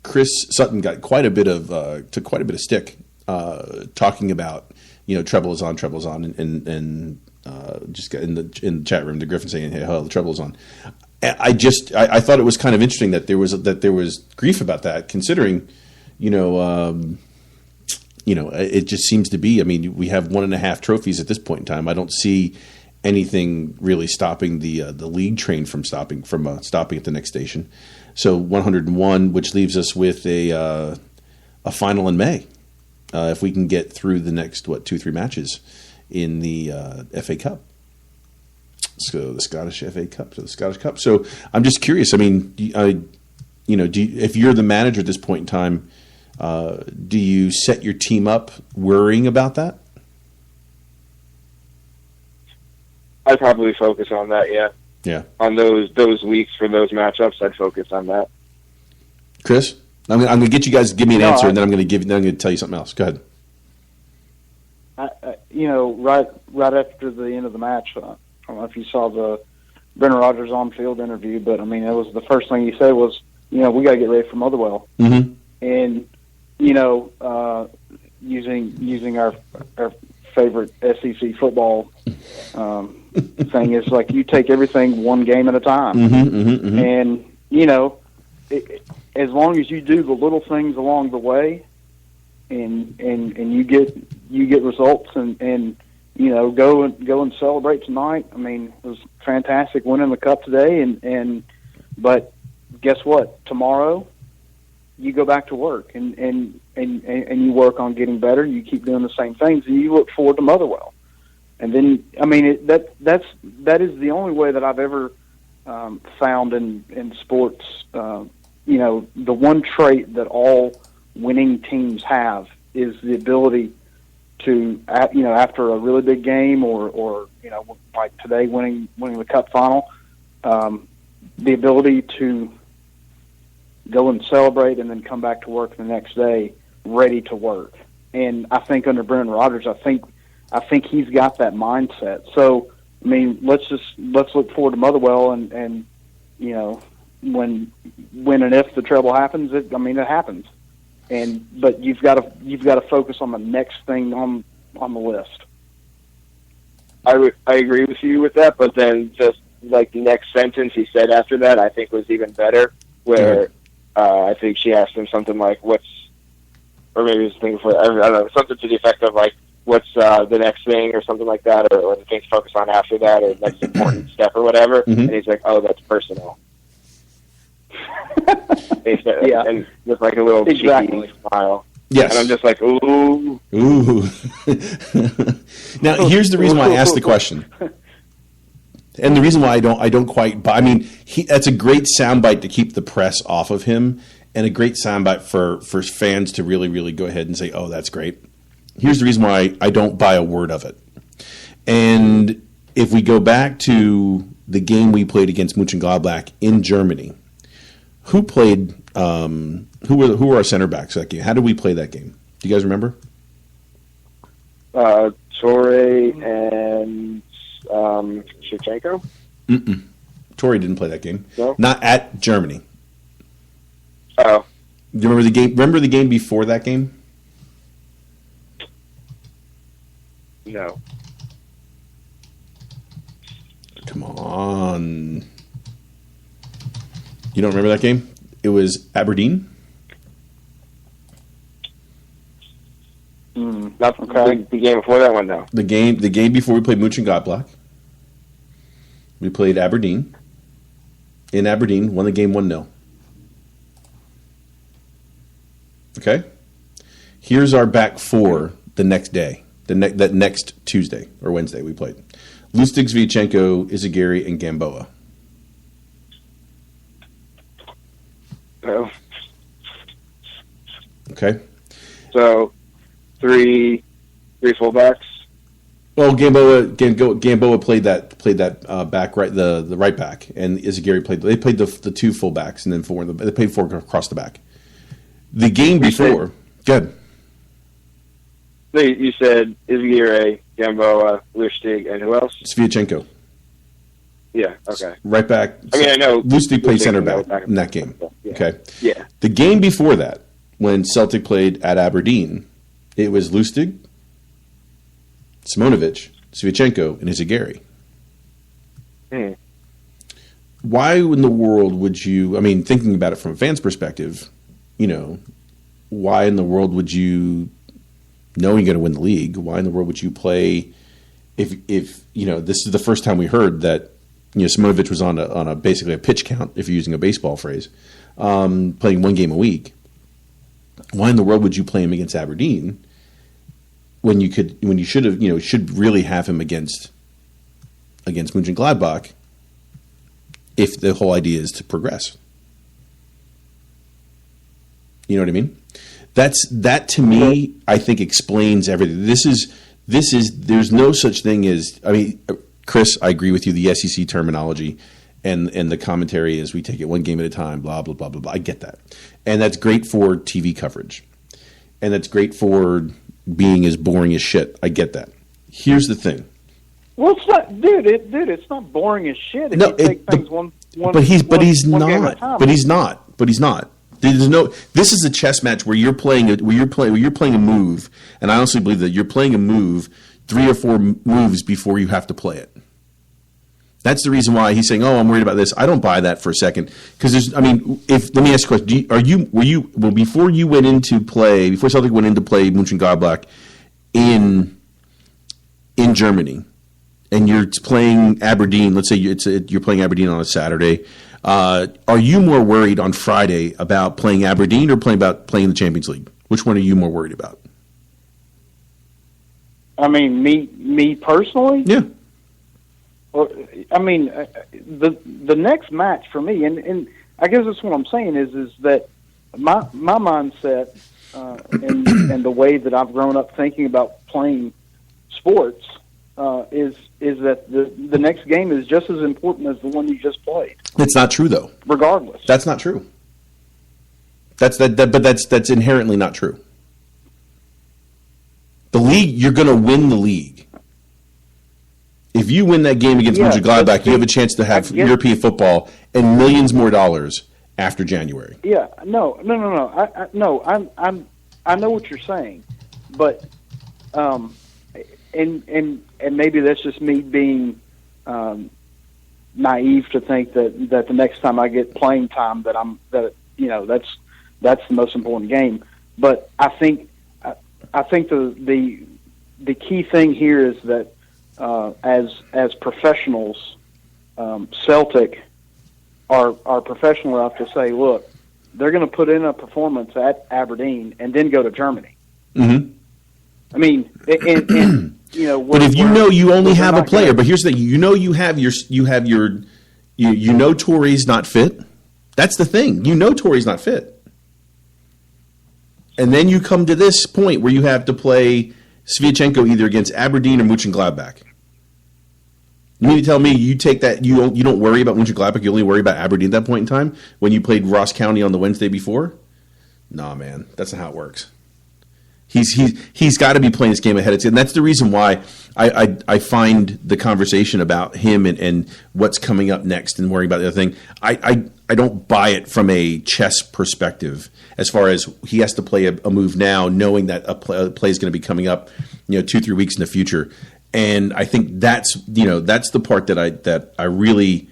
Chris Sutton got took quite a bit of stick talking about, treble is on, and just got in the chat room, the Griffin saying, "Hey, the treble is on." I thought it was kind of interesting that there was grief about that, considering, it just seems to be. I mean, we have 1.5 trophies at this point in time. I don't see anything really stopping the league train from stopping at the next station. So 101, which leaves us with a final in May, if we can get through the next 2-3 matches in the FA Cup. So the Scottish FA Cup, so the Scottish Cup. So I'm just curious. I mean, if you're the manager at this point in time, do you set your team up worrying about that? I'd probably focus on that. Yeah. Yeah. On those weeks for those matchups, I'd focus on that. Chris, I'm going to get you guys to give me an answer, I- and then I'm going to tell you something else. Go ahead. Right after the end of the match, I don't know if you saw the Brendan Rodgers on-field interview, but I mean, it was the first thing he said was, we got to get ready for Motherwell, Mm-hmm. and using our favorite SEC football thing is like you take everything one game at a time, and as long as you do the little things along the way, and you get results, and go and celebrate tonight. I mean, it was fantastic winning the cup today, but guess what? Tomorrow you go back to work and you work on getting better. You keep doing the same things, and you look forward to Motherwell. And then, I mean, that is the only way that I've ever found in sports. The one trait that all winning teams have is the ability to, after a really big game or like today winning the cup final, the ability to go and celebrate and then come back to work the next day ready to work. And I think under Brendan Rodgers, I think he's got that mindset. So, I mean, let's look forward to Motherwell and when and if the treble happens, it happens. But you've got to focus on the next thing on the list. I agree with you with that, but then just like the next sentence he said after that, I think was even better. Where I think she asked him something like, or maybe it was something I don't know, something to the effect of like, what's the next thing or something like that, or the thing to focus on after that, or next important step or whatever. Mm-hmm. And he's like, oh, that's personal. Yeah. And with like a little cheeky smile. Yes. And I'm just like, ooh. Ooh. Now, here's the reason why I asked the question. And the reason why I don't quite buy, I mean, that's a great soundbite to keep the press off of him, and a great soundbite for fans to really, really go ahead and say, oh, that's great. Here's the reason why I don't buy a word of it. And if we go back to the game we played against Mönchengladbach in Germany, who played, who were our center backs that game? How did we play that game? Do you guys remember? Torre and Shevchenko? Mm-mm. Torre didn't play that game. No? Not at Germany. Oh. Do you remember the game? Remember the game before that game? No. Come on. You don't remember that game? It was Aberdeen? Not the game before that one, though. The game before we played Mönchengladbach. We played Aberdeen. In Aberdeen, won the game 1-0. Okay? Here's our back four the next day. That next Tuesday or Wednesday we played. Lustig, Sviatchenko, Izagiri, and Gamboa. No. Okay? So, three fullbacks. Well, Gamboa played that back right, the right back, and Izagiri played. They played the two fullbacks and then four. They played four across the back. The game before, good. You said Izagiri, Gamboa, Lustig, and who else? Sviatchenko. Yeah. Okay. Right back. I mean, I know Lustig played center back back in that game. Yeah. Okay. Yeah. The game before that, when Celtic played at Aberdeen, it was Lustig, Simonovic, Sviatchenko, and Izagiri. Why in the world would you, I mean, thinking about it from a fan's perspective, why in the world would you, knowing you're going to win the league, why in the world would you play if this is the first time we heard that Simonovic was on a basically a pitch count, if you're using a baseball phrase, playing one game a week. Why in the world would you play him against Aberdeen when you should really have him against Mönchengladbach if the whole idea is to progress? You know what I mean? That to me, I think explains everything. There's no such thing as, I mean, Chris, I agree with you. The SEC terminology and the commentary is we take it one game at a time, blah blah blah blah blah. I get that, and that's great for TV coverage, and that's great for being as boring as shit. I get that. Here's the thing. Well, it's not, dude. It's not boring as shit. If No, you take things one but he's one game at a not. time. But he's not. There's no. This is a chess match where you're playing a move, and I honestly believe that you're playing a move 3 or 4 moves before you have to play it. That's the reason why he's saying, "Oh, I'm worried about this." I don't buy that for a second because there's. I mean, let me ask you a question: before you went into play, before Celtic went into play Mönchengladbach in Germany, and you're playing Aberdeen? Let's say you're playing Aberdeen on a Saturday. Are you more worried on Friday about playing Aberdeen or playing the Champions League? Which one are you more worried about? I mean, me personally. Yeah. Well, I mean, the next match for me, and I guess that's what I'm saying is that my mindset and the way that I've grown up thinking about playing sports is that the next game is just as important as the one you just played. It's not true, though. Regardless, that's not true. But that's inherently not true. The league, you're going to win the league. If you win that game against Mönchengladbach, you have a chance to have European football and millions more dollars after January. Yeah, no. I know what you're saying, but and maybe that's just me being naive to think that the next time I get playing time that's the most important game. But I think the key thing here is that as professionals, Celtic are professional enough to say, look, they're going to put in a performance at Aberdeen and then go to Germany. Mm-hmm. I mean, and but if you know you only have a player, but here's the thing: you know Torre's not fit. That's the thing. You know Torre's not fit, and then you come to this point where you have to play Sviatchenko either against Aberdeen or Mönchengladbach. You mean to tell me you take that you don't worry about Mönchengladbach, you only worry about Aberdeen at that point in time when you played Ross County on the Wednesday before? Nah, man, that's not how it works. He's got to be playing this game ahead of time, and that's the reason why I find the conversation about him and what's coming up next and worrying about the other thing. I don't buy it from a chess perspective as far as he has to play a move now, knowing that a play is going to be coming up, 2-3 weeks in the future. And I think that's the part that I really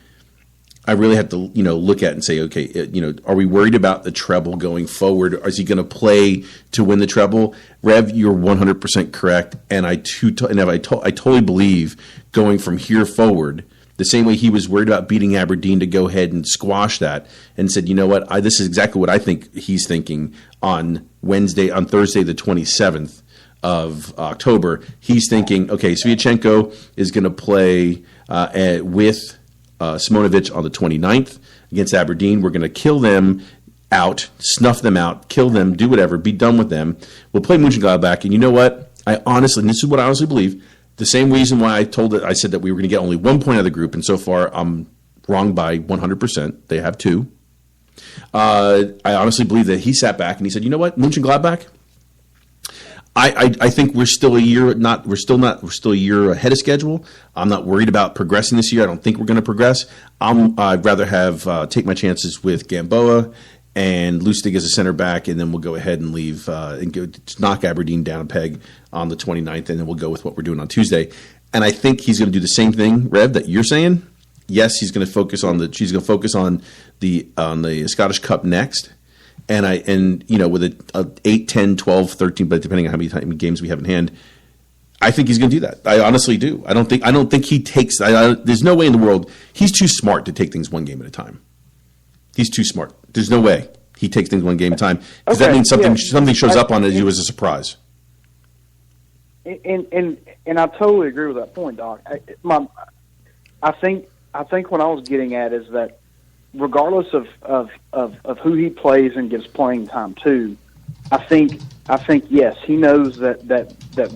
have to look at and say, okay, are we worried about the treble going forward? Or is he going to play to win the treble? Rev, you're 100% correct, and I totally believe going from here forward, the same way he was worried about beating Aberdeen to go ahead and squash that, and said, you know what, this is exactly what I think he's thinking on Thursday the 27th. Of October, he's thinking, okay, Sviatchenko is going to play with Simonovic on the 29th against Aberdeen. We're going to kill them out, snuff them out, kill them, do whatever, be done with them. We'll play Mönchengladbach, and you know what? And this is what I honestly believe, the same reason why I said that we were going to get only 1 point out of the group, and so far I'm wrong by 100%. They have 2. I honestly believe that he sat back and he said, you know what, Mönchengladbach, I think we're still a year ahead of schedule. I'm not worried about progressing this year. I don't think we're going to progress. I'd rather have take my chances with Gamboa and Lustig as a center back, and then we'll go ahead and leave and go knock Aberdeen down a peg on the 29th, and then we'll go with what we're doing on Tuesday. And I think he's going to do the same thing, Rev, that you're saying. Yes, he's going to focus on the Scottish Cup next. And with a 8, 10, 12, 13, but depending on how many games we have in hand, I think he's going to do that. I honestly do. I don't think he takes. There's no way in the world he's too smart to take things one game at a time. He's too smart. There's no way he takes things one game at a time because that means something shows up on it you as a surprise. And I totally agree with that point, Doc. I think what I was getting at is that, regardless of who he plays and gives playing time to, I think yes, he knows that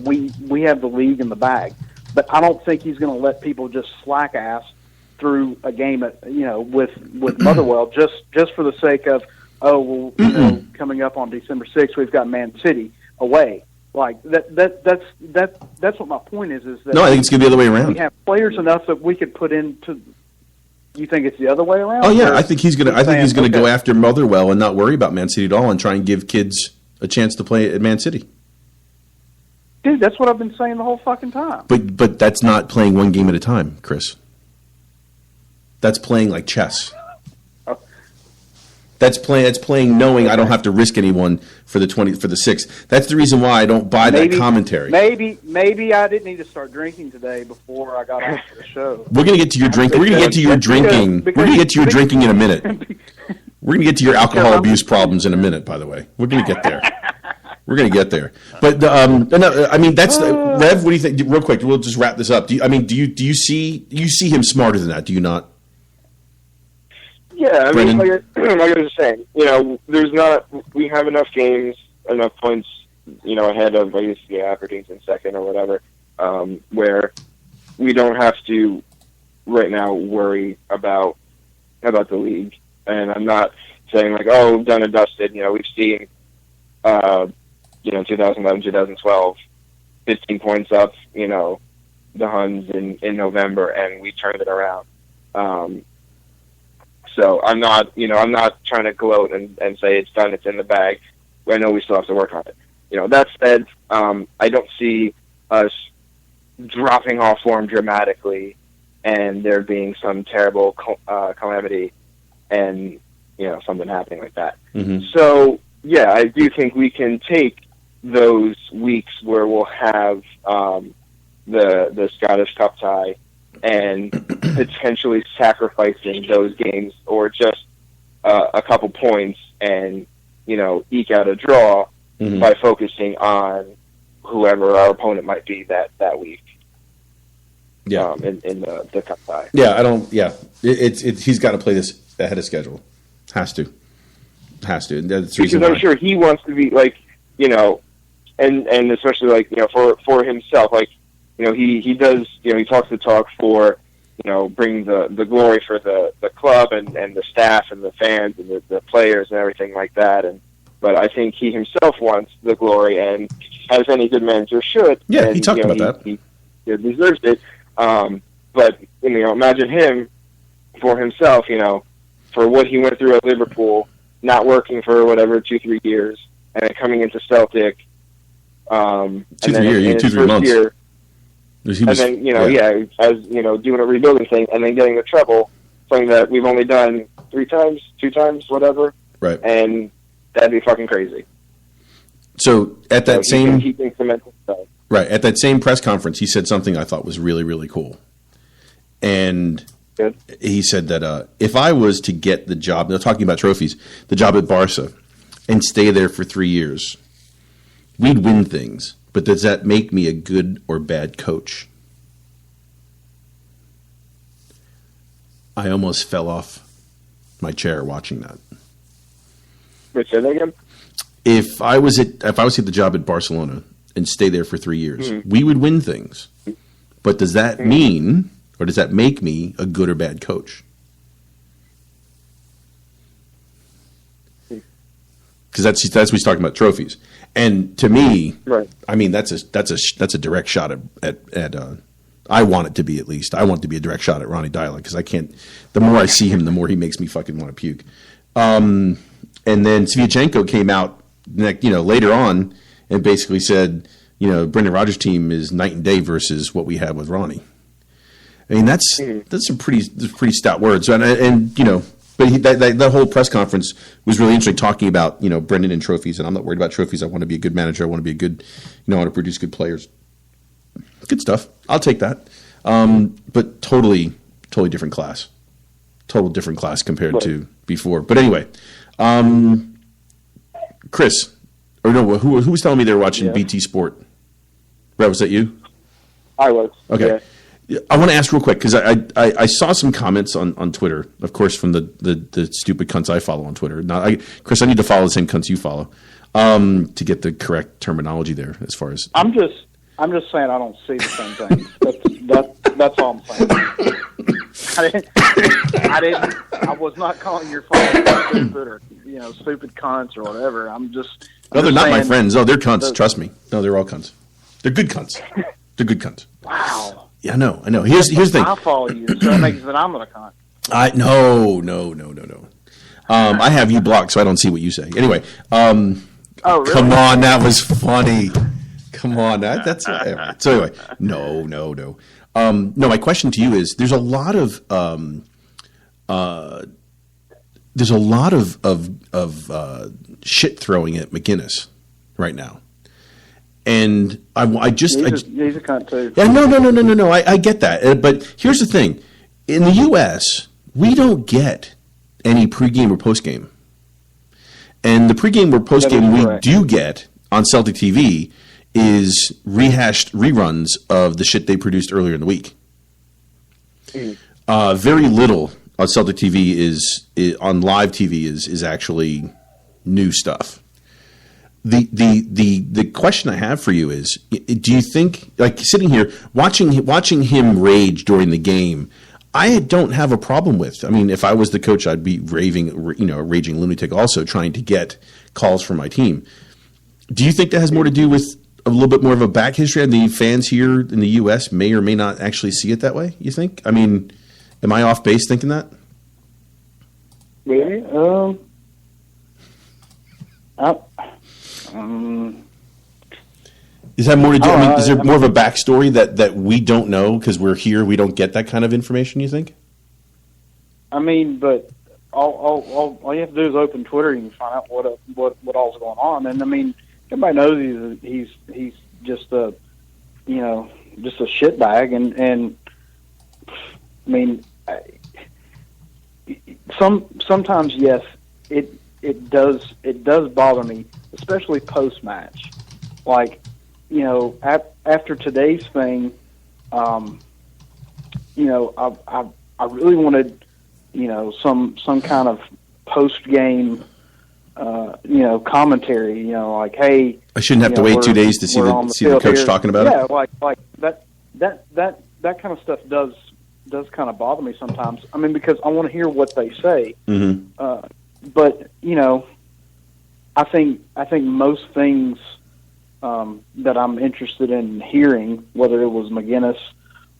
we have the league in the bag, but I don't think he's going to let people just slack ass through a game with Motherwell just for the sake of coming up on December 6th we've got Man City away. Like that's what my point is that no, I think it's going to be the other way around. We have players enough that we could put into. You think it's the other way around? Oh yeah, I think he's going to go after Motherwell and not worry about Man City at all, and try and give kids a chance to play at Man City. Dude, that's what I've been saying the whole fucking time. But that's not playing one game at a time, Chris. That's playing like chess. That's playing knowing I don't have to risk anyone for the 6th. That's the reason why I don't buy that commentary. Maybe I didn't need to start drinking today before I got off the show. We're going to get to your drink. We're going to get to your drinking. We're going to get to your drinking in a minute. We're going to get to your alcohol abuse problems in a minute. By the way, we're going to get there. We're going to get there. But I mean, that's Rev. What do you think? Real quick, we'll just wrap this up. Do you see him smarter than that? Do you not? Yeah, I mean, like I was saying, we have enough games, enough points, ahead of, I guess, Aberdeen's in second or whatever, where we don't have to right now worry about the league. And I'm not saying like, oh, done and dusted. We've seen, 2011, 2012, 15 points up, the Huns in November, and we turned it around. So I'm not trying to gloat and say it's done, it's in the bag. I know we still have to work on it. That said, I don't see us dropping off form dramatically and there being some terrible calamity and, something happening like that. Mm-hmm. So, yeah, I do think we can take those weeks where we'll have the Scottish Cup tie and potentially sacrificing those games or just a couple points and, eke out a draw by focusing on whoever our opponent might be that week. Yeah. In the cup tie. Yeah, he's got to play this ahead of schedule. Has to. That's the reason because why. I'm sure he wants to be like, and especially like, for himself, like, he does, he talks the talk for, bringing the glory for the club and the staff and the fans and the players and everything like that. But I think he himself wants the glory, and as any good manager should. Yeah, and, he talked about that. He deserves it. But, imagine him for himself, for what he went through at Liverpool, not working for whatever 2-3 years, and then coming into Celtic. 2-3 months. Year, and then, doing a rebuilding thing, and then getting the treble, something that we've only done 2 times, whatever. Right. And that'd be fucking crazy. So at that he thinks the mental stuff. Right. At that same press conference, he said something I thought was really, really cool. And Good. He said that if I was to get the job, they're talking about trophies, the job at Barca, and stay there for 3 years, we'd win things. But does that make me a good or bad coach? I almost fell off my chair watching that. Wait, say that again? If I was at the job at Barcelona and stay there for 3 years, we would win things. But does that mean, or does that make me a good or bad coach? Because that's what he's talking about, trophies. And to me, right. I mean, that's a direct shot at I want it to be, at least. I want it to be a direct shot at Ronnie Dyla, because I can't. The more I see him, the more he makes me fucking want to puke. And then Sviatchenko came out, later on, and basically said, Brendan Rodgers' team is night and day versus what we have with Ronnie. I mean, that's some pretty stout words, but that whole press conference was really interesting, talking about Brendan and trophies. And I'm not worried about trophies. I want to be a good manager. I want to be a good, I want to produce good players. Good stuff. I'll take that. But totally different class. Total different class compared to before. But anyway, Chris, or no, who was telling me they were watching BT Sport? Rev, was that you? I was. Okay. Yeah. I want to ask real quick, because I saw some comments on Twitter, of course, from the stupid cunts I follow on Twitter. Now, Chris, I need to follow the same cunts you follow to get the correct terminology there. As far as I'm just saying, I don't see the same thing. That's all I'm saying. I was not calling your father stupid or stupid cunts or whatever. I'm just. No, they're just not my saying, friends. Oh, they're cunts. Trust me. No, they're all cunts. They're good cunts. They're good cunts. Wow. Yeah, I know. Here's the thing. I follow you, so that makes that I'm a cunt. No. I have you blocked, so I don't see what you say. Anyway, Oh, really? come on, that was funny. Come on, that's anyway. So anyway, no. No, my question to you is: there's a lot of shit throwing at McGinnis right now, and He's a cunt too. yeah, no. I get that, but here's the thing: in the U.S., we don't get any pregame or postgame, and the pregame or postgame we do get on Celtic TV is rehashed reruns of the shit they produced earlier in the week. Very little on Celtic TV is on live TV is actually new stuff. The question I have for you is: do you think, like sitting here watching him rage during the game, I don't have a problem with? I mean, if I was the coach, I'd be raging lunatic, also trying to get calls from my team. Do you think that has more to do with a little bit more of a back history, and the fans here in the U.S. may or may not actually see it that way? You think? I mean, am I off base thinking that? Really? Is that more to do? I mean, is there more of a backstory that we don't know because we're here? We don't get that kind of information. You think? I mean, but all you have to do is open Twitter and you can find out what all's going on. And I mean, everybody knows he's just a shitbag. And I mean, sometimes yes, it does bother me, especially post match, like. After today's thing, I really wanted, some kind of post game, commentary. Like, hey, I shouldn't have to wait 2 days to see the coach here talking about it. Yeah, like that kind of stuff does kind of bother me sometimes. I mean, because I want to hear what they say. Mm-hmm. But I think most things. That I'm interested in hearing, whether it was McGinnis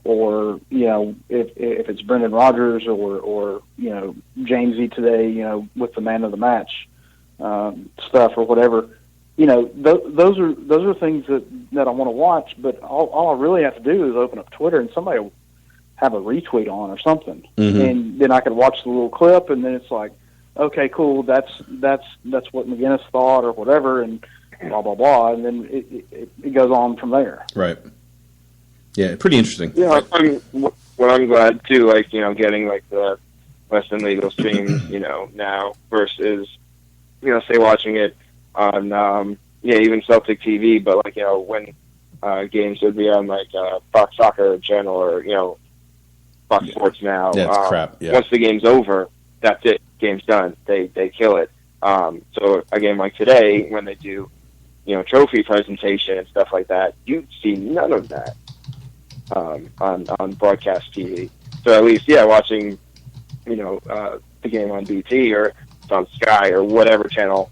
or if it's Brendan Rodgers or Jamesy today, with the man of the match stuff or whatever, those are things that I want to watch. But all I really have to do is open up Twitter and somebody will have a retweet on or something, mm-hmm. and then I could watch the little clip, and then it's like, okay, cool, that's what McGinnis thought or whatever, and blah blah blah, and then it goes on from there. Right. Yeah, pretty interesting. Yeah, what I'm glad too, like getting like the Western Legal streams, now versus say watching it on even Celtic TV, but like when games would be on like Fox Soccer Channel or Fox Sports Now. Yeah, it's crap. Yeah. Once the game's over, that's it. Game's done. They kill it. So a game like today, when they do trophy presentation and stuff like that, you see none of that on broadcast TV. So at least, watching, the game on BT or it's on Sky or whatever channel,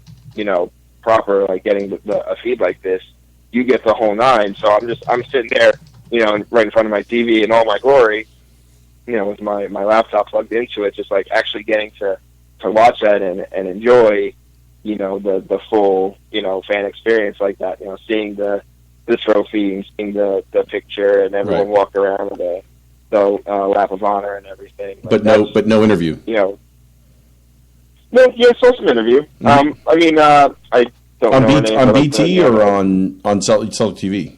proper, like getting a feed like this, you get the whole nine. So I'm sitting there, right in front of my TV in all my glory, with my laptop plugged into it, just like actually getting to watch that and enjoy the full, fan experience like that, seeing the trophy and seeing the picture and everyone walk around with the lap of honor and everything. But no interview. No, social interview. Mm-hmm. I mean, I don't know on BT or on Celtic TV.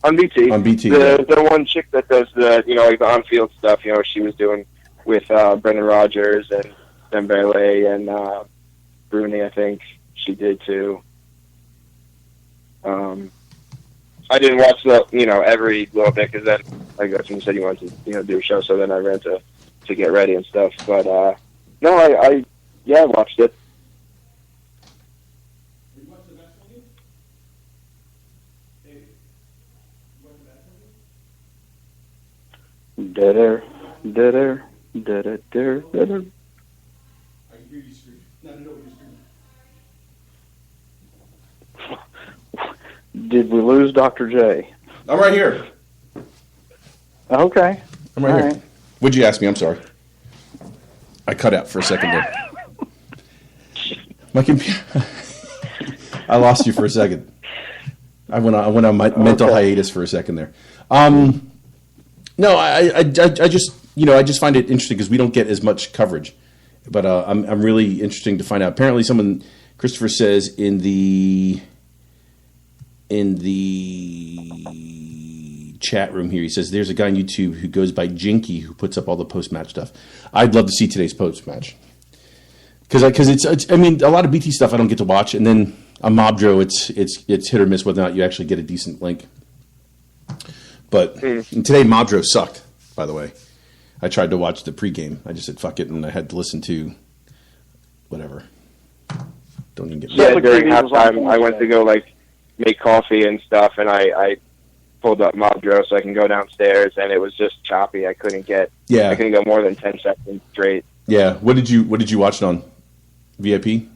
On BT. On BT. The one chick that does the like the on-field stuff, she was doing with Brendan Rodgers and Dembele and Bruni, I think she did too. I didn't watch the every little bit because then like that's when you said you wanted to do a show, so then I ran to get ready and stuff. But no, I watched it. Dead air. da-da, da-da, da-da. Did we lose Dr. J? I'm right here. Okay. I'm right All here. right. What'd you ask me? I'm sorry. I cut out for a second there. My computer. I lost you for a second. I went on my mental hiatus for a second there. No, I just I just find it interesting because we don't get as much coverage, but I'm really interesting to find out. Apparently, Christopher says in the chat room here, he says there's a guy on YouTube who goes by Jinky who puts up all the post match stuff. I'd love to see today's post match because it's a lot of BT stuff I don't get to watch, and then on Mobdro it's hit or miss whether or not you actually get a decent link. But today Mobdro sucked, by the way. I tried to watch the pregame. I just said fuck it, and I had to listen to whatever. Don't even get me. Yeah, during halftime, I went to go make coffee and stuff, and I pulled up Mobdro so I can go downstairs, and it was just choppy. I couldn't go more than 10 seconds straight. Yeah. What did you watch it on? VIP?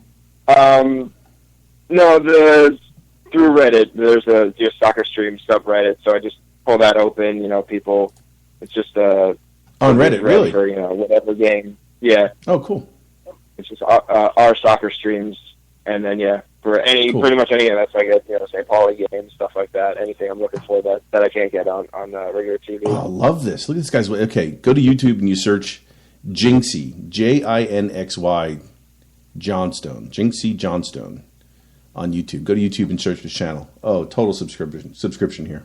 No, through Reddit. There's a soccer stream subreddit, so I just pull that open. People. It's just on Reddit, really? For whatever game. Yeah. Oh, cool. It's just our soccer streams, and then for pretty much any that's St. Pauli games, stuff like that. Anything I'm looking for that I can't get on regular TV. Oh, I love this. Look at this guy's. Okay, go to YouTube and you search Jinxie, Jinxy Johnstone, Jinxie Johnstone on YouTube. Go to YouTube and search this channel. Oh, total subscription here.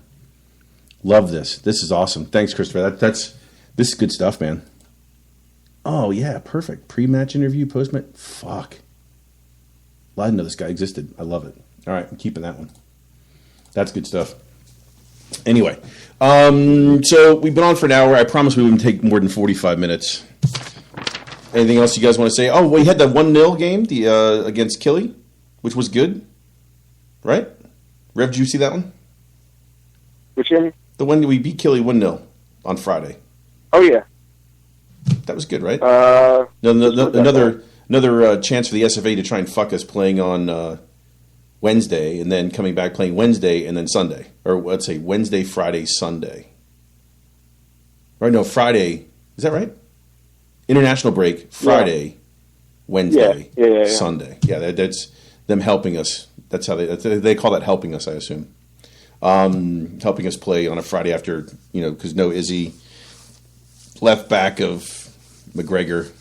Love this. This is awesome. Thanks, Christopher. This is good stuff, man. Oh yeah, perfect. Pre-match interview, post-match. Fuck. Well, I didn't know this guy existed. I love it. All right, I'm keeping that one. That's good stuff. Anyway, so we've been on for an hour. I promised we wouldn't take more than 45 minutes. Anything else you guys want to say? Oh, we had that 1-0 game against Killy, which was good, right? Rev, did you see that one? Which game? The one we beat Killy 1-0 on Friday. Oh, yeah. That was good, right? Another chance for the SFA to try and fuck us playing on Wednesday and then coming back playing Wednesday and then Sunday. Or let's say Wednesday, Friday, Sunday. Right? No, Friday. Is that right? International break, Friday, Wednesday, Sunday. Yeah, that's them helping us. That's how they call that helping us, I assume. Helping us play on a Friday after, because no Izzy, left back of McGregor.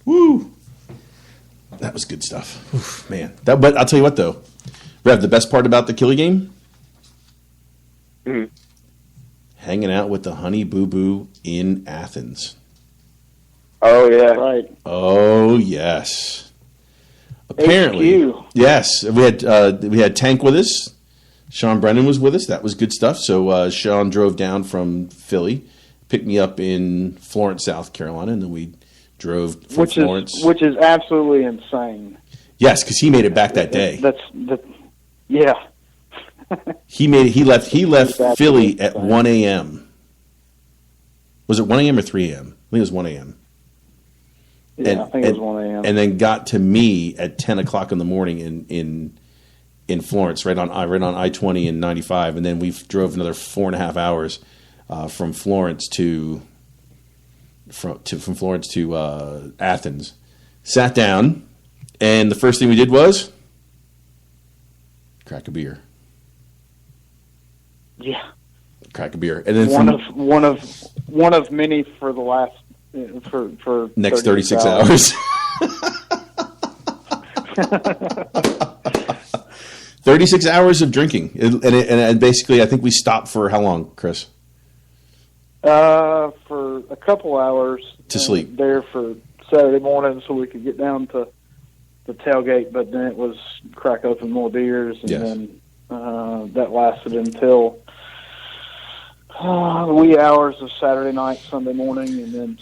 Woo! That was good stuff. Oof, man. But I'll tell you what, though. Rev, the best part about the Killy game? Mm-hmm. Hanging out with the Honey Boo Boo in Athens. Oh, yeah. Right. Oh, yes. Apparently. HQ. Yes. We had Tank with us. Sean Brennan was with us. That was good stuff. So Sean drove down from Philly, picked me up in Florence, South Carolina, and then we drove from Florence. Which is absolutely insane. Yes, because he made it back that day. Yeah. He left Philly at 1 a.m. Was it 1 a.m. or 3 a.m.? I think it was 1 a.m. Yeah, I think it was 1 a.m. And then got to me at 10 o'clock in the morning in Florence, right on I-20 and 95, and then we drove another 4.5 hours from Florence to Athens. Sat down, and the first thing we did was crack a beer. Yeah, crack a beer, and then one of many for the last for next 36 hours. 36 hours of drinking, and basically, I think we stopped for how long, Chris? For a couple hours to sleep there for Saturday morning, so we could get down to the tailgate. But then it was crack open more beers, and then that lasted until the wee hours of Saturday night, Sunday morning,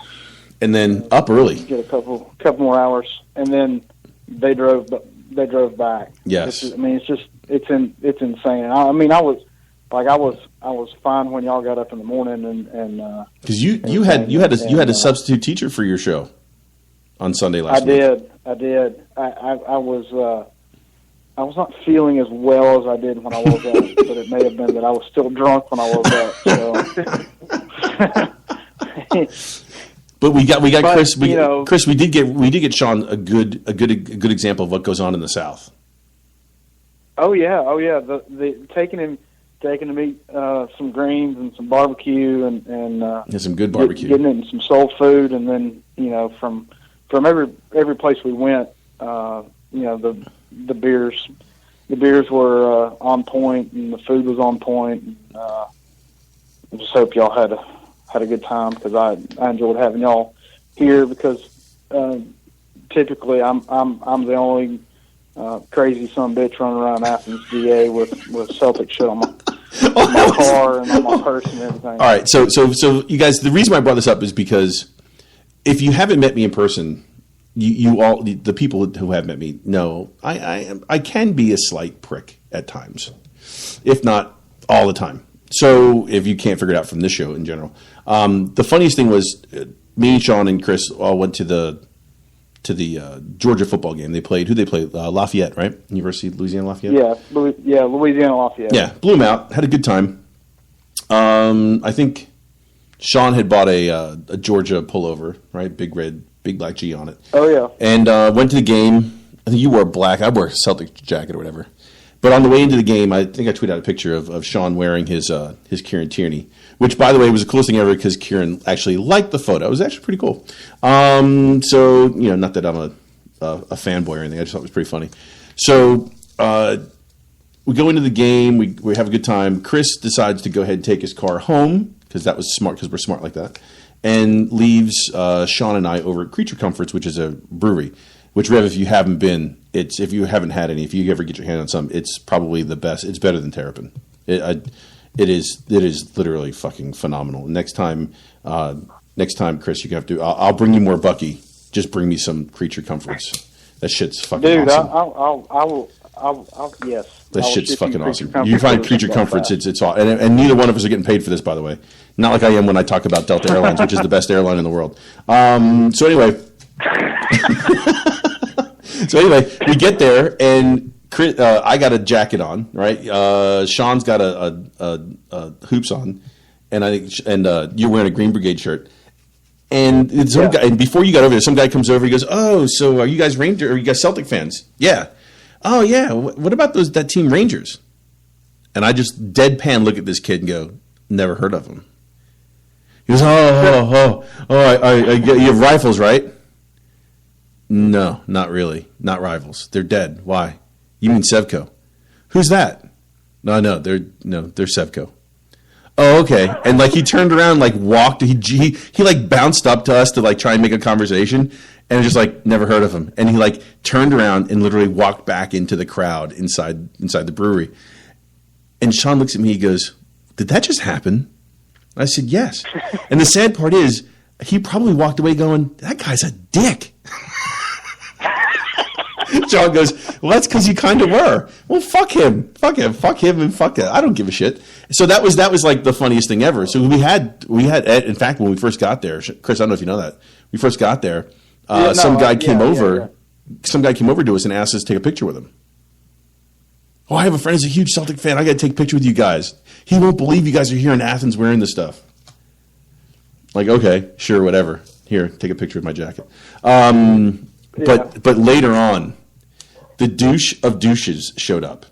and then up early. Get a couple more hours, and then they drove back. Yes, it's insane. I was like I was fine when y'all got up in the morning and because you had a substitute teacher for your show on Sunday last week. I did. I was not feeling as well as I did when I woke up, but it may have been that I was still drunk when I woke up. So. But we got Chris. Chris, we did get Sean a good example of what goes on in the South. Oh yeah. The taking him to eat some greens and some barbecue and some good barbecue, getting into some soul food, and then from every place we went, the beers were on point and the food was on point. I just hope y'all had a good time, because I enjoyed having y'all here, because typically I'm the only crazy son bitch running around Athens, GA with Celtic shit on my car and on my purse and everything. All right, so you guys, the reason why I brought this up is because if you haven't met me in person, you all, the people who have met me know I can be a slight prick at times, if not all the time. So if you can't figure it out from this show in general, the funniest thing was me, Sean, and Chris all went to the Georgia football game. They played Lafayette, right? University of Louisiana Lafayette. Yeah, Louisiana Lafayette. Yeah, blew them out. Had a good time. I think Sean had bought a Georgia pullover, right? Big red, big black G on it. Oh yeah. And went to the game. I think you wore black. I wore a Celtic jacket or whatever. But on the way into the game, I think I tweeted out a picture of Sean wearing his Kieran Tierney, which, by the way, was the coolest thing ever, because Kieran actually liked the photo. It was actually pretty cool. So, not that I'm a fanboy or anything. I just thought it was pretty funny. So we go into the game. We have a good time. Chris decides to go ahead and take his car home, because that was smart, because we're smart like that, and leaves Sean and I over at Creature Comforts, which is a brewery. Which, Rev, if you haven't been, if you haven't had any, if you ever get your hand on some, it's probably the best. It's better than Terrapin. It is literally fucking phenomenal. Next time, Chris, you have to. I'll bring you more Bucky. Just bring me some Creature Comforts. That shit's fucking awesome. I'll yes. That shit's fucking awesome. You find Creature Comforts, it's awesome. And neither one of us are getting paid for this, by the way. Not like I am when I talk about Delta Airlines, which is the best airline in the world. So anyway. So anyway, we get there, and Chris, I got a jacket on, right? Sean's got a hoops on, and you're wearing a Green Brigade shirt. And guy, and before you got over there, some guy comes over. He goes, "Oh, so are you guys Ranger? Are you guys Celtic fans?" Yeah. Oh yeah. What about that team Rangers? And I just deadpan look at this kid and go, "Never heard of them." He goes, "Oh, you have rifles, right?" No, not really. Not rivals. They're dead. Why? You mean Sevco? Who's that? No, they're Sevco. Oh, okay. And he turned around, walked. He bounced up to us to try and make a conversation, and just never heard of him. And he turned around and literally walked back into the crowd inside the brewery. And Sean looks at me. He goes, "Did that just happen?" I said, "Yes." And the sad part is, he probably walked away going, "That guy's a dick." John goes, "Well, that's because you kind of were." Well, fuck him, and fuck it. I don't give a shit. So that was the funniest thing ever. So we had, in fact, when we first got there, Chris, I don't know if you know that, we first got there, some guy came over to us and asked us to take a picture with him. Oh, I have a friend who's a huge Celtic fan. I got to take a picture with you guys. He won't believe you guys are here in Athens wearing this stuff. Okay, sure, whatever. Here, take a picture of my jacket. But later on, the douche of douches showed up.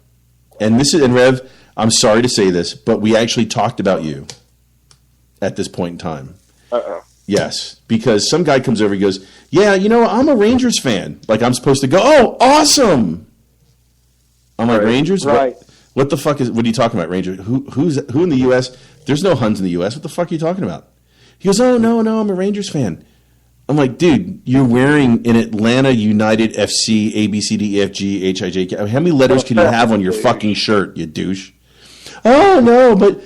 And Rev, I'm sorry to say this, but we actually talked about you at this point in time. Uh-oh. Yes, because some guy comes over, he goes, "Yeah, I'm a Rangers fan." I'm supposed to go, "Oh, awesome." I'm like, "Rangers? Right. What the fuck what are you talking about, Rangers? Who in the U.S.? There's no Huns in the U.S. What the fuck are you talking about?" He goes, "Oh, no, I'm a Rangers fan." I'm like, "Dude, you're wearing an Atlanta United FC ABCDEFGHIJ. How many letters can you have on your fucking shirt, you douche?" "Oh no, but,"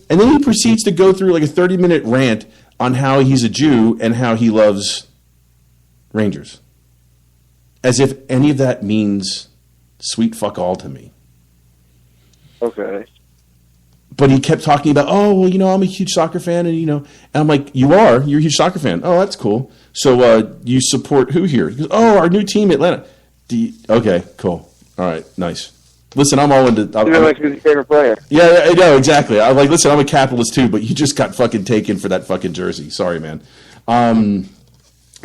and then he proceeds to go through a 30-minute rant on how he's a Jew and how he loves Rangers, as if any of that means sweet fuck all to me. Okay. but he kept talking about, oh, well, I'm a huge soccer fan, and I'm like, you're a huge soccer fan. Oh, that's cool. So you support who here? He goes, oh, our new team, Atlanta. Okay, cool. All right, nice. Listen, I'm all into. You're like who's your favorite player? Yeah, I know exactly. I'm like, listen, I'm a capitalist too, but you just got fucking taken for that fucking jersey. Sorry, man.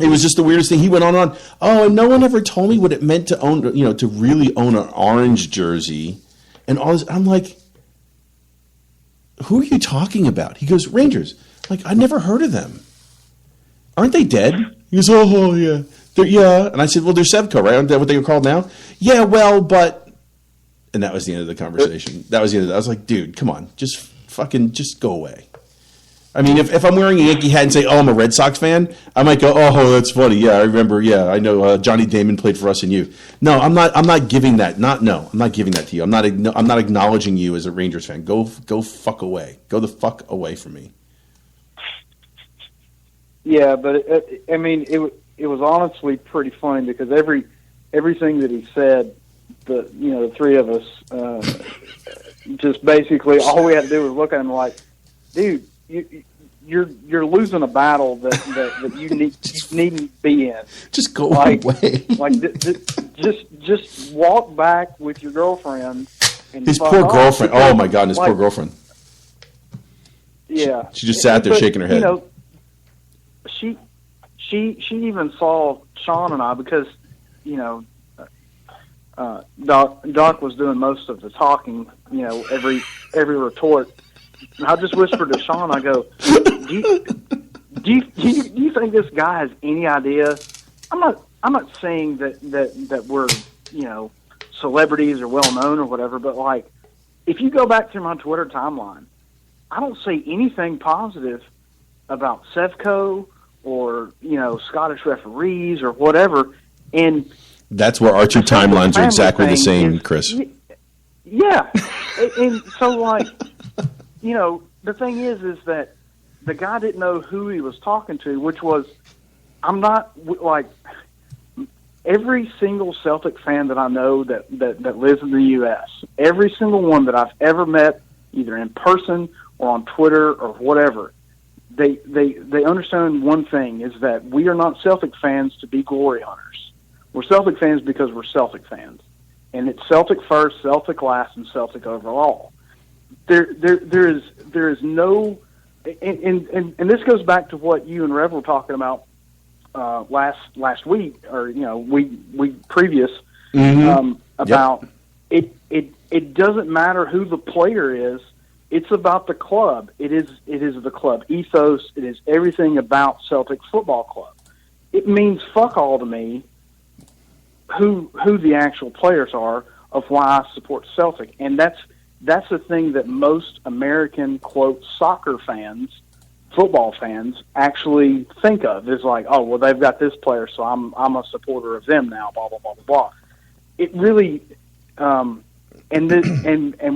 It was just the weirdest thing. He went on and on. Oh, and no one ever told me what it meant to own, to really own an orange jersey, and all this. I'm like, who are you talking about? He goes, Rangers. Like, I never heard of them. Aren't they dead? He goes, oh yeah, yeah. And I said, well, they're Sevco, right? Aren't that what they were called now? Yeah, well, but. And that was the end of the conversation. That was the end of it. I was like, dude, come on. Just go away. I mean, if I'm wearing a Yankee hat and say, oh, I'm a Red Sox fan, I might go, oh, that's funny. Yeah, I remember. Yeah, I know Johnny Damon played for us and you. No, I'm not giving that. I'm not giving that to you. I'm not acknowledging you as a Rangers fan. Go fuck away. Go the fuck away from me. Yeah, but it was honestly pretty funny because everything that he said, the three of us, just basically all we had to do was look at him like, dude, you're losing a battle that you needn't be in. Just go away. Just walk back with your girlfriend. And his poor girlfriend. Oh my God, his poor girlfriend. Yeah, she just sat there shaking her head. She even saw Sean and I because Doc was doing most of the talking, every retort. And I just whispered to Sean, I go, do you think this guy has any idea? I'm not saying that we're, celebrities or well known or whatever, but like, if you go back through my Twitter timeline, I don't say anything positive about Sevco or, Scottish referees or whatever. And that's where our two timelines are exactly the same, Chris. Yeah. And so, like, the thing is that the guy didn't know who he was talking to, which was, I'm not, like, every single Celtic fan that I know that lives in the U.S., every single one that I've ever met, either in person or on Twitter or whatever, they understand one thing, is that we are not Celtic fans to be glory hunters. We're Celtic fans because we're Celtic fans, and it's Celtic first, Celtic last, and Celtic overall. There is no, and this goes back to what you and Rev were talking about last week, or week previous, about it doesn't matter who the player is. It's about the club. It is the club ethos. It is everything about Celtic Football Club. It means fuck all to me who the actual players are of why I support Celtic. And that's the thing that most American, quote, soccer fans, football fans, actually think of, is like, oh, well, they've got this player, so I'm a supporter of them now, blah, blah, blah, blah, blah. It really, and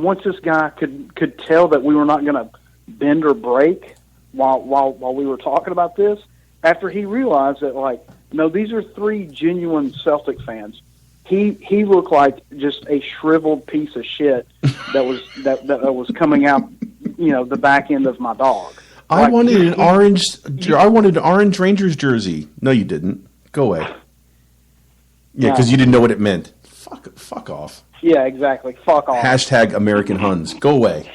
once this guy could tell that we were not going to bend or break while we were talking about this, after he realized that, like, no, these are three genuine Celtic fans. He looked like just a shriveled piece of shit that was coming out, the back end of my dog. I wanted an orange Rangers jersey. No, you didn't. Go away. Yeah, because you didn't know what it meant. Fuck off. Yeah, exactly. Fuck off. Hashtag American Huns. Go away.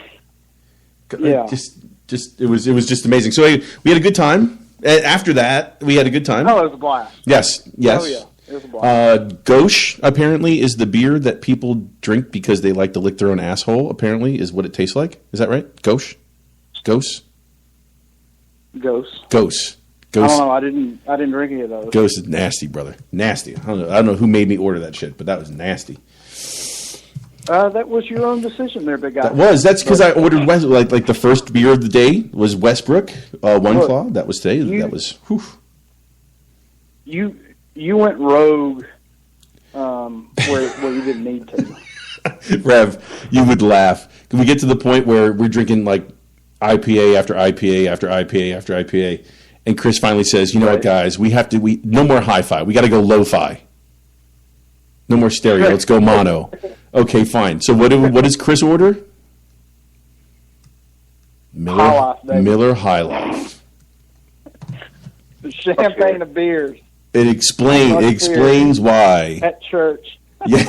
Yeah. Just it was just amazing. So we had a good time. After that, we had a good time. Oh, it was a blast. Yes. Oh, yeah. It was a blast. Gauche, apparently, is the beer that people drink because they like to lick their own asshole, apparently, is what it tastes like. Is that right? Gauche? Ghost. I don't know. I didn't drink any of those. Ghost is nasty, brother. Nasty. I don't know who made me order that shit, but that was nasty. That was your own decision there, big guy. That's because I ordered like the first beer of the day was Westbrook One Claw. That was today. That was. Whew. You went rogue where you didn't need to. Rev, you would laugh. Can we get to the point where we're drinking like IPA after IPA after IPA after IPA, and Chris finally says, "You know what, guys? We no more hi-fi. We got to go lo-fi. No more stereo. Let's go mono." Okay, fine. So what does Chris order? High Life, baby. Miller High Life. The champagne of beers It explains why. at church. Yeah.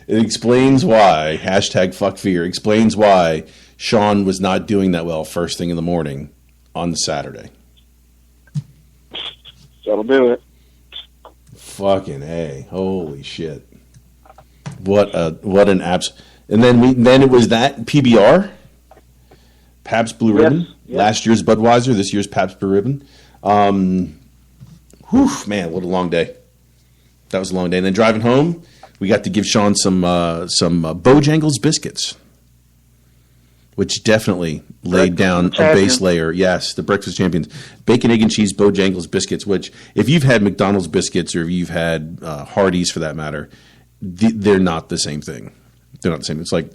It explains why. Hashtag fuck fear. Explains why Sean was not doing that well first thing in the morning on the Saturday. That'll do it. Fucking A. Holy shit. What an abs. And then it was that PBR, Pabst Blue Ribbon. Yes. Last year's Budweiser, this year's Pabst Blue Ribbon. Man, what a long day. That was a long day. And then driving home, we got to give Sean some Bojangles biscuits, which definitely laid down a base layer. Yes, the Breakfast Champions. Bacon, egg, and cheese Bojangles biscuits, which if you've had McDonald's biscuits or if you've had Hardee's for that matter, they're not the same thing. They're not the same. It's like,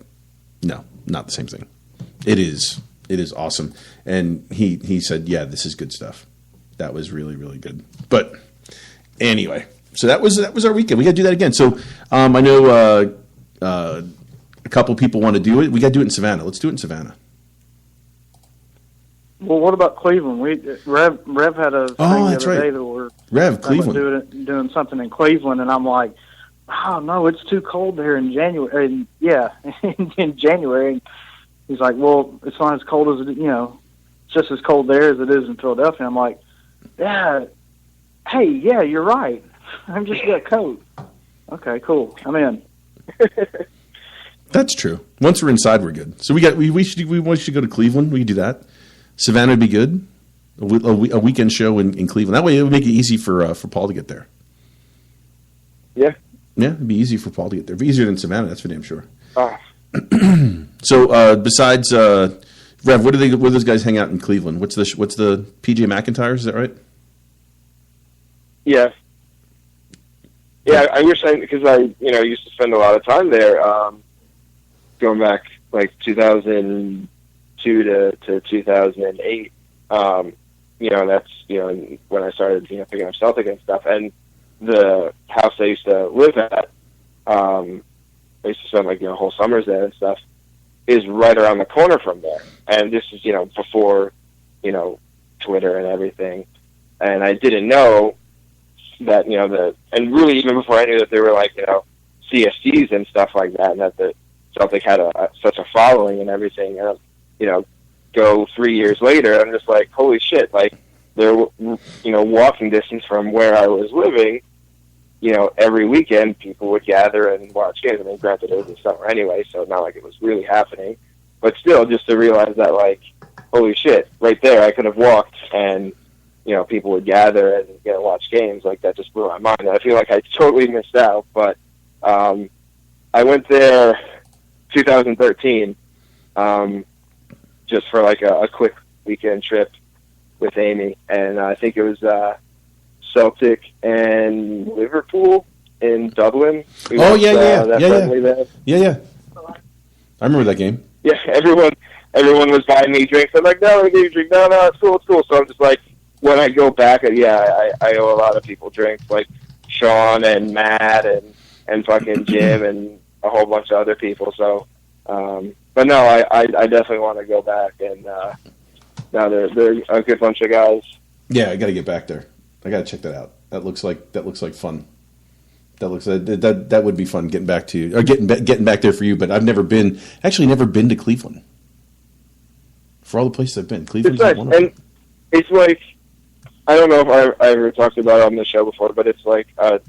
no, not the same thing. It is awesome. And he said, yeah, this is good stuff. That was really, really good. But anyway, so that was our weekend. We got to do that again. So I know a couple people want to do it. We got to do it in Savannah. Let's do it in Savannah. Well, what about Cleveland? Rev had a thing the other day that we're doing something in Cleveland, and I'm like, oh no, it's too cold there in January. And yeah, in January. And he's like, well, it's not as cold as it, it's just as cold there as it is in Philadelphia. I'm like, yeah, hey, yeah, you're right. I've just got a coat. Okay, cool. I'm in. That's true. Once we're inside, we're good. So we should go to Cleveland. We could do that. Savannah would be good. A weekend show in Cleveland. That way, it would make it easy for Paul to get there. Yeah. Yeah, it'd be easy for Paul to get there. It'd be easier than Savannah. That's for damn sure. So besides Rev, where do those guys hang out in Cleveland? What's the PJ McIntyre's? Is that right? Yeah. Yeah, I wish because I used to spend a lot of time there, going back like 2002 to 2008. That's when I started picking up Celtic and stuff. And the house I used to live at, I used to spend whole summers there and stuff, is right around the corner from there. And this is before Twitter and everything. And I didn't know that and really even before I knew that there were CSGs and stuff like that, and that the Celtic had such a following and everything. And go 3 years later, I'm just like, holy shit! They're walking distance from where I was living. Every weekend people would gather and watch games. I mean, granted, it was the summer anyway, so not like it was really happening. But still, just to realize that, holy shit, right there, I could have walked and people would gather and watch games. That just blew my mind. I feel like I totally missed out. But I went there 2013 just for a quick weekend trip with Amy, and I think it was Celtic and Liverpool in Dublin. Yeah. Yeah. I remember that game. Yeah, everyone was buying me drinks. I'm like, no, I need a drink. No, it's cool. So I'm just like, when I go back, I owe a lot of people drinks, like Sean and Matt and fucking Jim and a whole bunch of other people. So, but no, I definitely want to go back, and now they're a good bunch of guys. Yeah, I got to get back there. I got to check that out. That looks like fun. That would be fun getting back to you, or getting back there for you. But I've never been to Cleveland. For all the places I've been, Cleveland's nice. One of them. And it's like, I don't know if I ever talked about it on the show before, but it's like a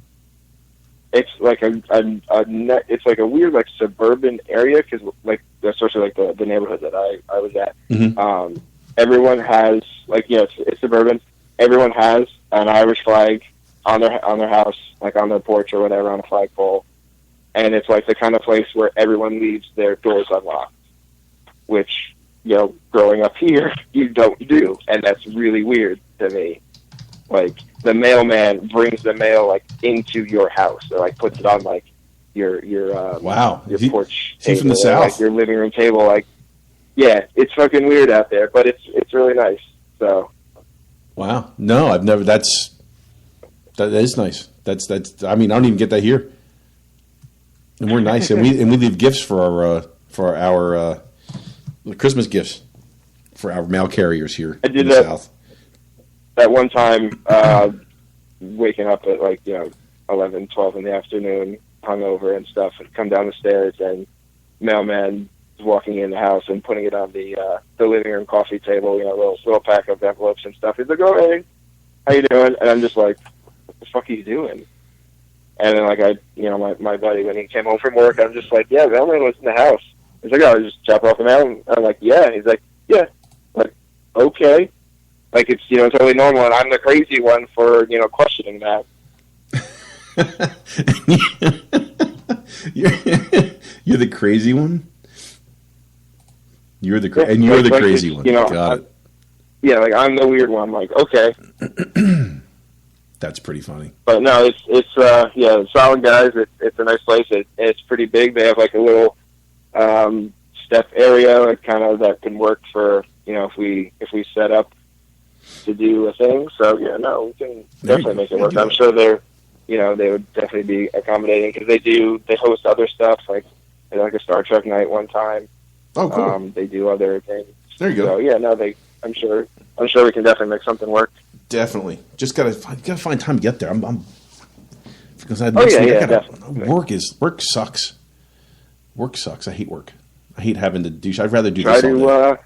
weird suburban area, because especially the neighborhood that I was at. Mm-hmm. Everyone has it's suburban. Everyone has an Irish flag on their house, on their porch or whatever, on a flagpole, and it's the kind of place where everyone leaves their doors unlocked, which growing up here you don't do, and that's really weird to me. The mailman brings the mail into your house, or puts it on your wow, your porch table, from the south, your living room table. Yeah, it's fucking weird out there, but it's really nice. So, wow, no, I've never. That is nice. That's. I mean, I don't even get that here, and we're nice, and we leave gifts for our Christmas gifts. for our mail carriers here I did in the South. That one time, waking up at 11, 12 in the afternoon, hungover and stuff, and come down the stairs, and mailman was walking in the house and putting it on the living room coffee table, little pack of envelopes and stuff. He's like, "Oh, hey, how you doing?" And I'm just like, "What the fuck are you doing?" And then my buddy, when he came home from work, I'm just like, "Yeah, mailman was in the house." He's like, "Oh, I just drop off the mail." And I'm like, "Yeah." He's like, "Yeah." I'm like, okay. Like, it's, totally normal, and I'm the crazy one for, questioning that. You're the crazy one? You're the crazy one. Got it. Yeah, I'm the weird one. Like, okay. That's pretty funny. But no, it's solid guys. It's a nice place. It's pretty big. They have, a little step area, that can work for, if we set up to do a thing. So we can definitely make it work. I'm sure they would definitely be accommodating, because they host other stuff, they had a Star Trek night one time. Oh, cool. They do other things. There you go. So I'm sure we can definitely make something work. Definitely. Just gotta find time to get there. Because work sucks. Work sucks. I hate work. I hate having to do. I'd rather do this all day.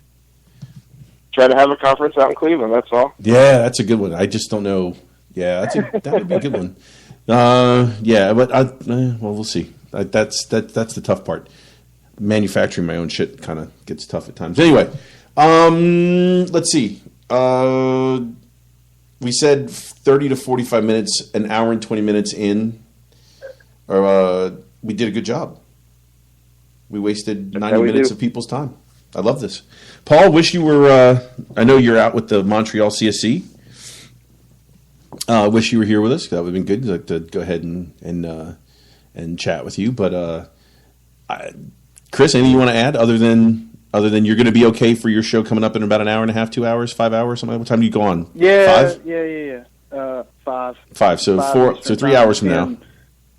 Try to have a conference out in Cleveland. That's all. Yeah, that's a good one. I just don't know. Yeah, that would be a good one. We'll see. That's the tough part. Manufacturing my own shit kind of gets tough at times. Anyway, let's see. We said 30 to 45 minutes, an hour and 20 minutes in. We did a good job. We wasted 90 minutes of people's time. I love this. Paul, wish you were, I know you're out with the Montreal CSC. Wish you were here with us. That would have been good. I'd like to go ahead and chat with you. But Chris, anything you want to add other than you're going to be okay for your show coming up in about an hour and a half, 2 hours, 5 hours, something? What time do you go on? Yeah, 5? Yeah. 5. 5. So 4. So 3 hours from now.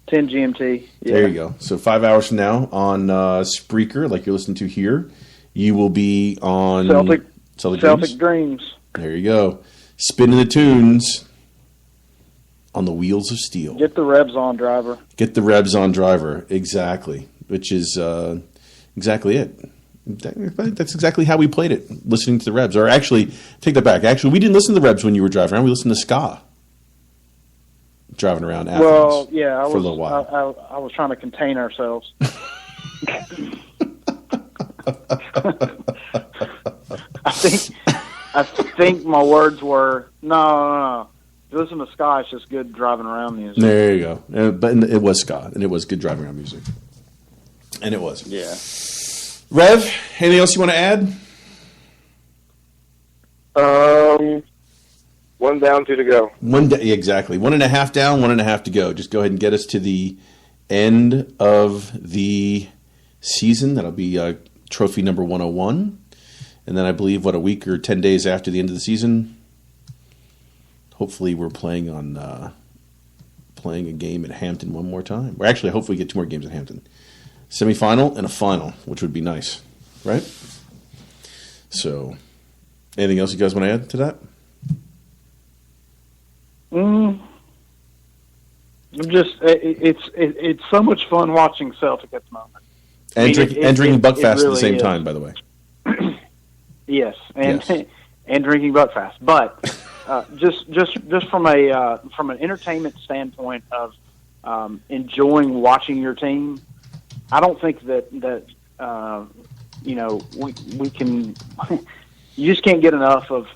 10 GMT. Yeah. There you go. So 5 hours from now on Spreaker, like you're listening to here, you will be on Celtic Dreams. There you go. Spinning the tunes on the wheels of steel. Get the revs on, driver. Get the revs on, driver. Exactly. Which is exactly it. That's exactly how we played it, listening to the revs. Or actually, take that back. Actually, we didn't listen to the revs when you were driving around. We listened to ska. Driving around Athens for a little while. I was trying to contain ourselves. I think my words were no. Listen to ska. It's just good driving around music. There you go. But it was ska, and it was good driving around music, and it was. Yeah. Rev, anything else you want to add? One down, 2 to go. Exactly. 1.5 down, 1.5 to go. Just go ahead and get us to the end of the season. That'll be trophy number 101. And then I believe, a week or 10 days after the end of the season, hopefully we're playing a game at Hampton one more time. Or actually, hopefully we get 2 more games at Hampton. Semifinal and a final, which would be nice. Right? So, anything else you guys want to add to that? It's so much fun watching Celtic at the moment. And drinking Buckfast at the same time, by the way. Yes, and drinking Buckfast. But just from an entertainment standpoint of enjoying watching your team, I don't think that we can. You just can't get enough of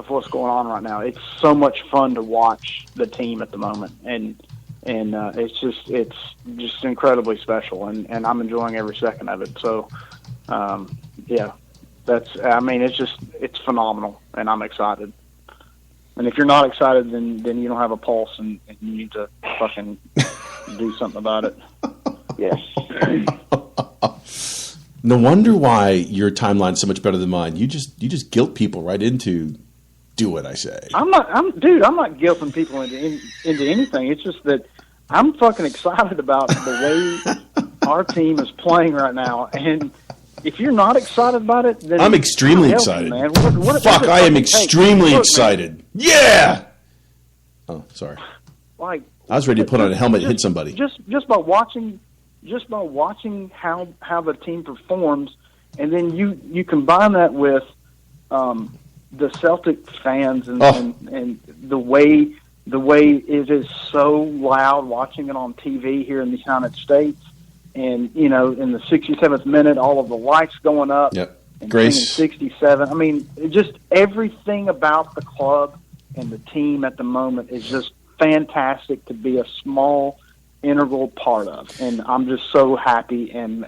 what's going on right now. It's so much fun to watch the team at the moment, and it's just incredibly special, and I'm enjoying every second of it. So, it's phenomenal, and I'm excited. And if you're not excited, then you don't have a pulse, and you need to fucking do something about it. Yes. No wonder why your timeline's so much better than mine. You just guilt people right into do what I say. I'm not guilting people into anything. It's just that I'm fucking excited about the way our team is playing right now, and if you're not excited about it, then I'm extremely God help excited. you, man. What Fuck, does it I am fucking take? extremely Look, excited. Yeah. Oh, sorry. Like, I was ready to put on a helmet and hit somebody. Just by watching how the team performs, and then you combine that with the Celtic fans and the way it is so loud watching it on TV here in the United States, and in the 67th minute, all of the lights going up. Yep. And Grace. 67. I mean, just everything about the club and the team at the moment is just fantastic to be a small integral part of, and I'm just so happy and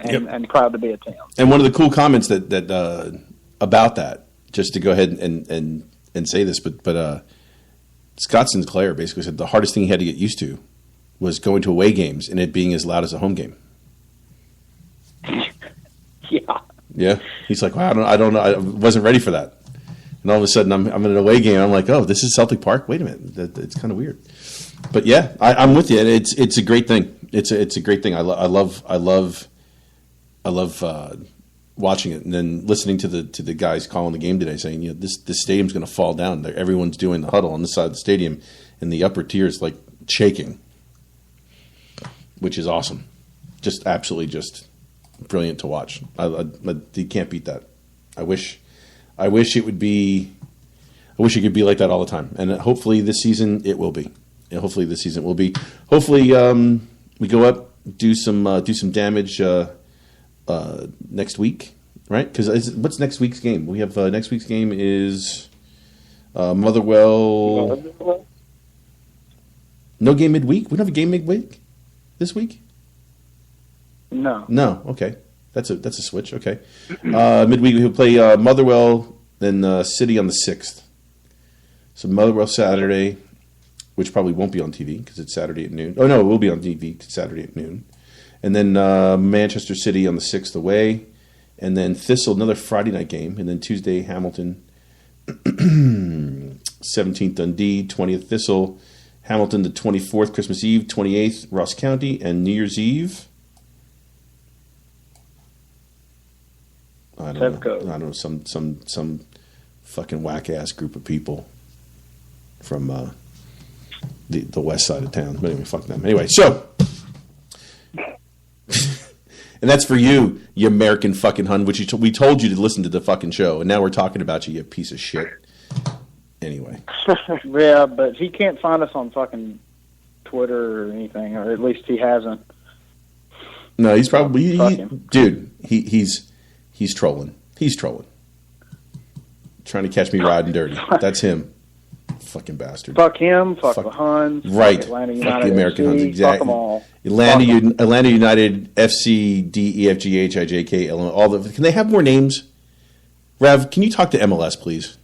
proud to be a town. And one of the cool comments that about that, just to go ahead and say this, but Scott Sinclair basically said the hardest thing he had to get used to was going to away games and it being as loud as a home game. Yeah. Yeah. He's like, wow, I don't know. I wasn't ready for that. And all of a sudden I'm in an away game. I'm like, oh, this is Celtic Park? Wait a minute. It's kind of weird. But yeah, I'm with you. It's a great thing. It's a great thing. I love watching it and then listening to the guys calling the game today, saying, this stadium's going to fall down. Everyone's doing the huddle on this side of the stadium, and the upper tier is like shaking, which is awesome. Just absolutely just brilliant to watch. You can't beat that. I wish it would be. I wish it could be like that all the time, and hopefully this season it will be. And hopefully this season will be. Hopefully we go up, do some damage next week, right? Because what's next week's game? We have next week's game is Motherwell. No game midweek. We don't have a game midweek this week. No. Okay, that's a switch. Okay, midweek we'll play Motherwell, then City on the 6th. So Motherwell Saturday, which probably won't be on TV because it's Saturday at noon. Oh no, it will be on TV Saturday at noon. And then Manchester City on the 6th away, and then Thistle another Friday night game, and then Tuesday Hamilton, 17th Dundee, 20th Thistle, Hamilton the 24th Christmas Eve, 28th Ross County, and New Year's Eve. I don't know, some fucking whack ass group of people from the west side of town. But anyway, fuck them. Anyway, so and that's for you American fucking Hun, which we told you to listen to the fucking show, and now we're talking about you piece of shit. Anyway. Yeah, but he can't find us on fucking Twitter or anything, or at least he hasn't. No, he's probably he's trolling. He's trolling. Trying to catch me riding dirty. That's him. Fucking bastard. Fuck him. Fuck the Huns. Right. Fuck Atlanta United. Fuck the American FC, Huns. Exactly. Fuck them all. Atlanta United, FC, DEFG, HIJK, LM, all the. Can they have more names? Rev, can you talk to MLS, please?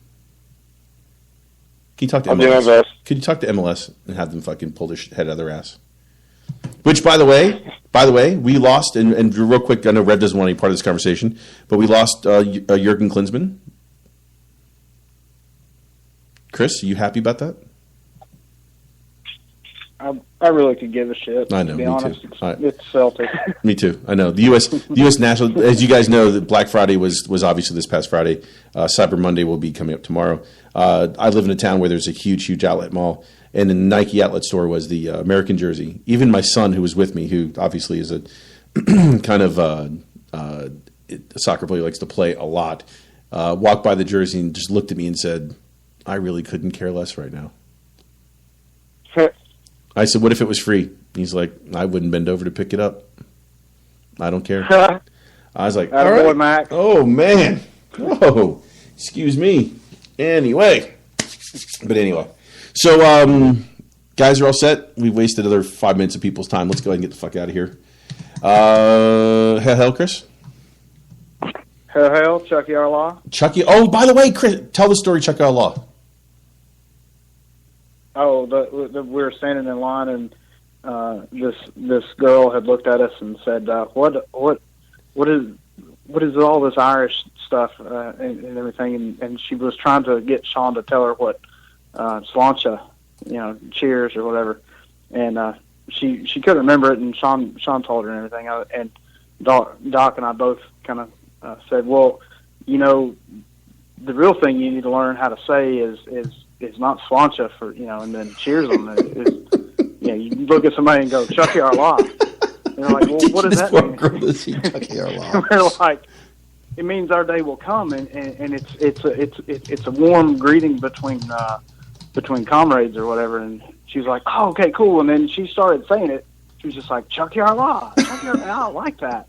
Can you talk to I'll MLS? do my best. Could you talk to MLS and have them fucking pull their head out of their ass? Which, by the way, we lost, and real quick, I know Rev doesn't want any part of this conversation, but we lost Jurgen Klinsmann. Chris, are you happy about that? I really could give a shit. I know, to be me honest. too. It's Celtic. Me too. I know the U.S. national. As you guys know, the Black Friday was obviously this past Friday. Cyber Monday will be coming up tomorrow. I live in a town where there's a huge outlet mall, and the Nike outlet store was the American jersey. Even my son, who was with me, who obviously is a kind of a soccer player, likes to play a lot, walked by the jersey and just looked at me and said, "I really couldn't care less right now." I said, "What if it was free?" He's like, "I wouldn't bend over to pick it up. I don't care." I was like, "All right, boy, Mac. Oh man, whoa, excuse me." Anyway, so guys are all set. We've wasted another 5 minutes of people's time. Let's go ahead and get the fuck out of here. Hail, Chris. Hail, Chucky R. Law. Chucky. Oh, by the way, Chris, tell the story, Chucky R. Law. Oh, we were standing in line, and this girl had looked at us and said, "What is all this Irish stuff and everything?" And she was trying to get Sean to tell her what Sláinte, cheers or whatever, and she couldn't remember it. And Sean told her and everything. And Doc and I both kind of said, "Well, you know, the real thing you need to learn how to say is not slancha for, you know, and then cheers them. You know, you look at somebody and go, Chucky Allah. And they're like, well, what does that mean? We're like, it means our day will come, and it's a warm greeting between comrades or whatever. And she was like, oh, okay, cool. And then she started saying it. She was just like, Chucky Allah. Chucky Allah, I like that.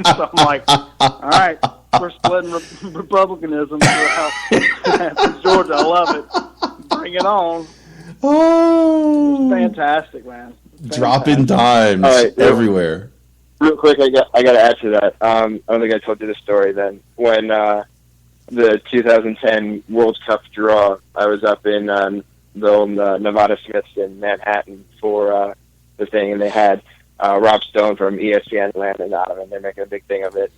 So I'm like, all right, we're splitting republicanism throughout Georgia. I love it. Bring it on. Oh, fantastic, man. Fantastic. Dropping dimes everywhere. Real quick, I got to add to that. I don't think I told you the story then. When the 2010 World Cup draw, I was up in the old Nevada Smiths in Manhattan for the thing, and they had Rob Stone from ESPN landing on him, and they're making a big thing of it.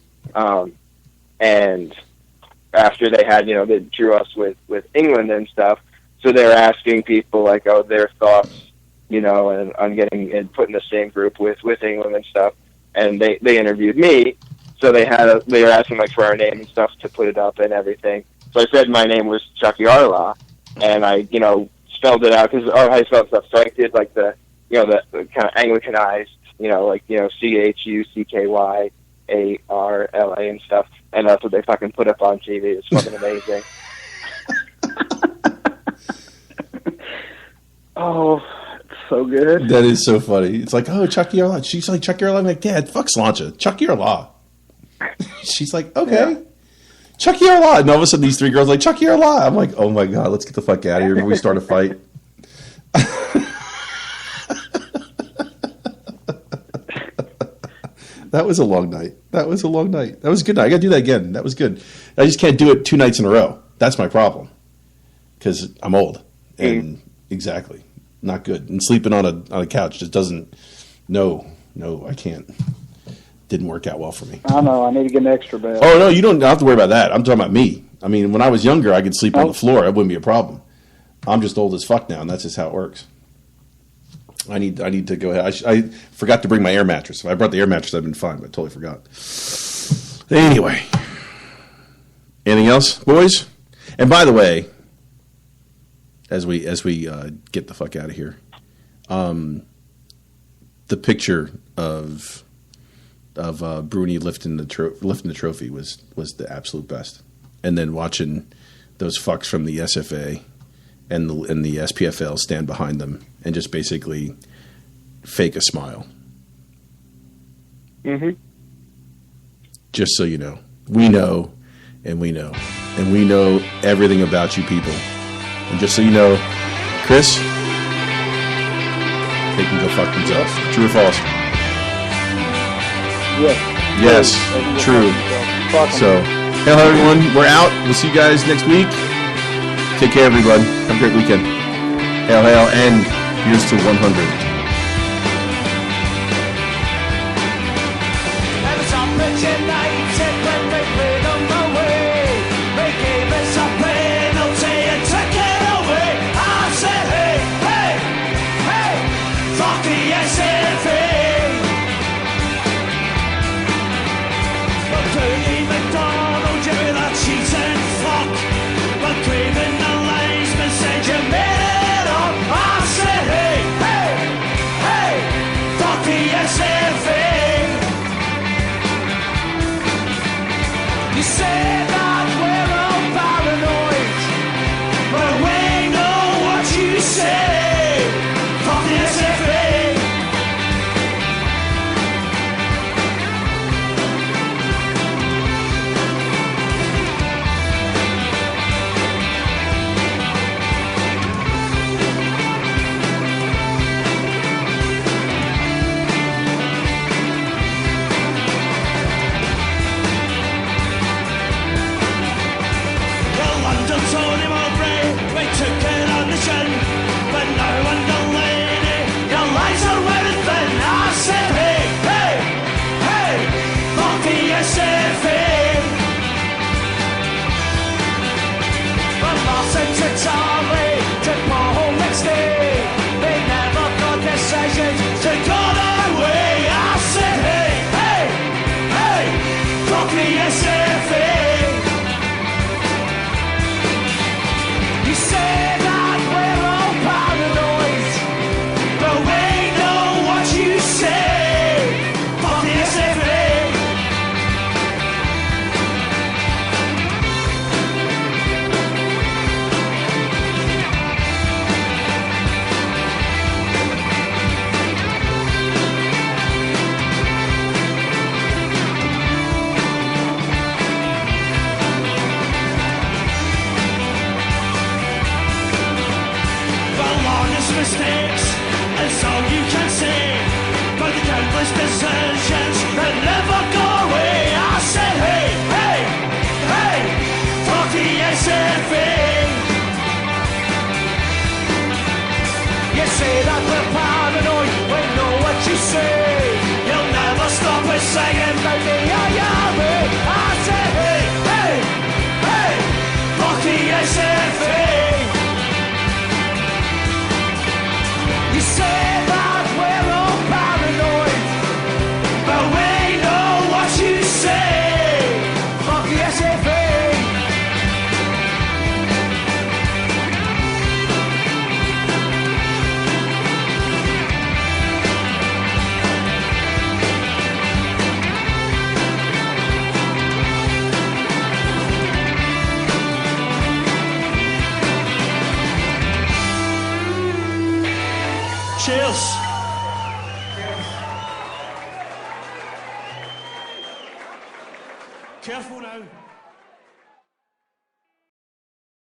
And after they had, they drew us with England and stuff, so they were asking people like, their thoughts, and on getting and put in the same group with England and stuff. And they interviewed me, so they were asking like for our name and stuff to put it up and everything. So I said my name was Chucky Arla, and I spelled it out because I spelled stuff. So I did like the kind of Anglicanized, CHUCKYARLA and stuff, and that's what they fucking put up on TV. It's fucking amazing. Oh, it's so good. That is so funny. It's like, Chucky Arla. She's like, Chucky Arla. I'm like, Dad, fuck Slancha. Chucky Arla. She's like, okay. Yeah. Chucky Arla. And all of a sudden these three girls are like, Chucky Arla. I'm like, oh my God, let's get the fuck out of here before we start a fight. That was a long night. That was a good night. I got to do that again. That was good. I just can't do it 2 nights in a row. That's my problem. Because I'm old. And exactly. Not good. And sleeping on a couch just doesn't. No, I can't. Didn't work out well for me. I know. I need to get an extra bed. Oh, no, you don't have to worry about that. I'm talking about me. I mean, when I was younger, I could sleep on the floor. That wouldn't be a problem. I'm just old as fuck now, and that's just how it works. I need to go ahead. I forgot to bring my air mattress. If I brought the air mattress, I'd been fine, but I totally forgot. Anyway. Anything else, boys? And by the way, as we get the fuck out of here, the picture of Bruni lifting the trophy was the absolute best, and then watching those fucks from the SFA and the SPFL stand behind them and just basically fake a smile. Mm-hmm. Just so you know, we know everything about you people. And just so you know, Chris, they can go fuck themselves. True or false? Yes. True. So, hello everyone. We're out. We'll see you guys next week. Take care, everyone. Have a great weekend. Hail, hail, and here's to 100. You say that we're all paranoid, but we know what you say. Fuck the SFA. Careful now.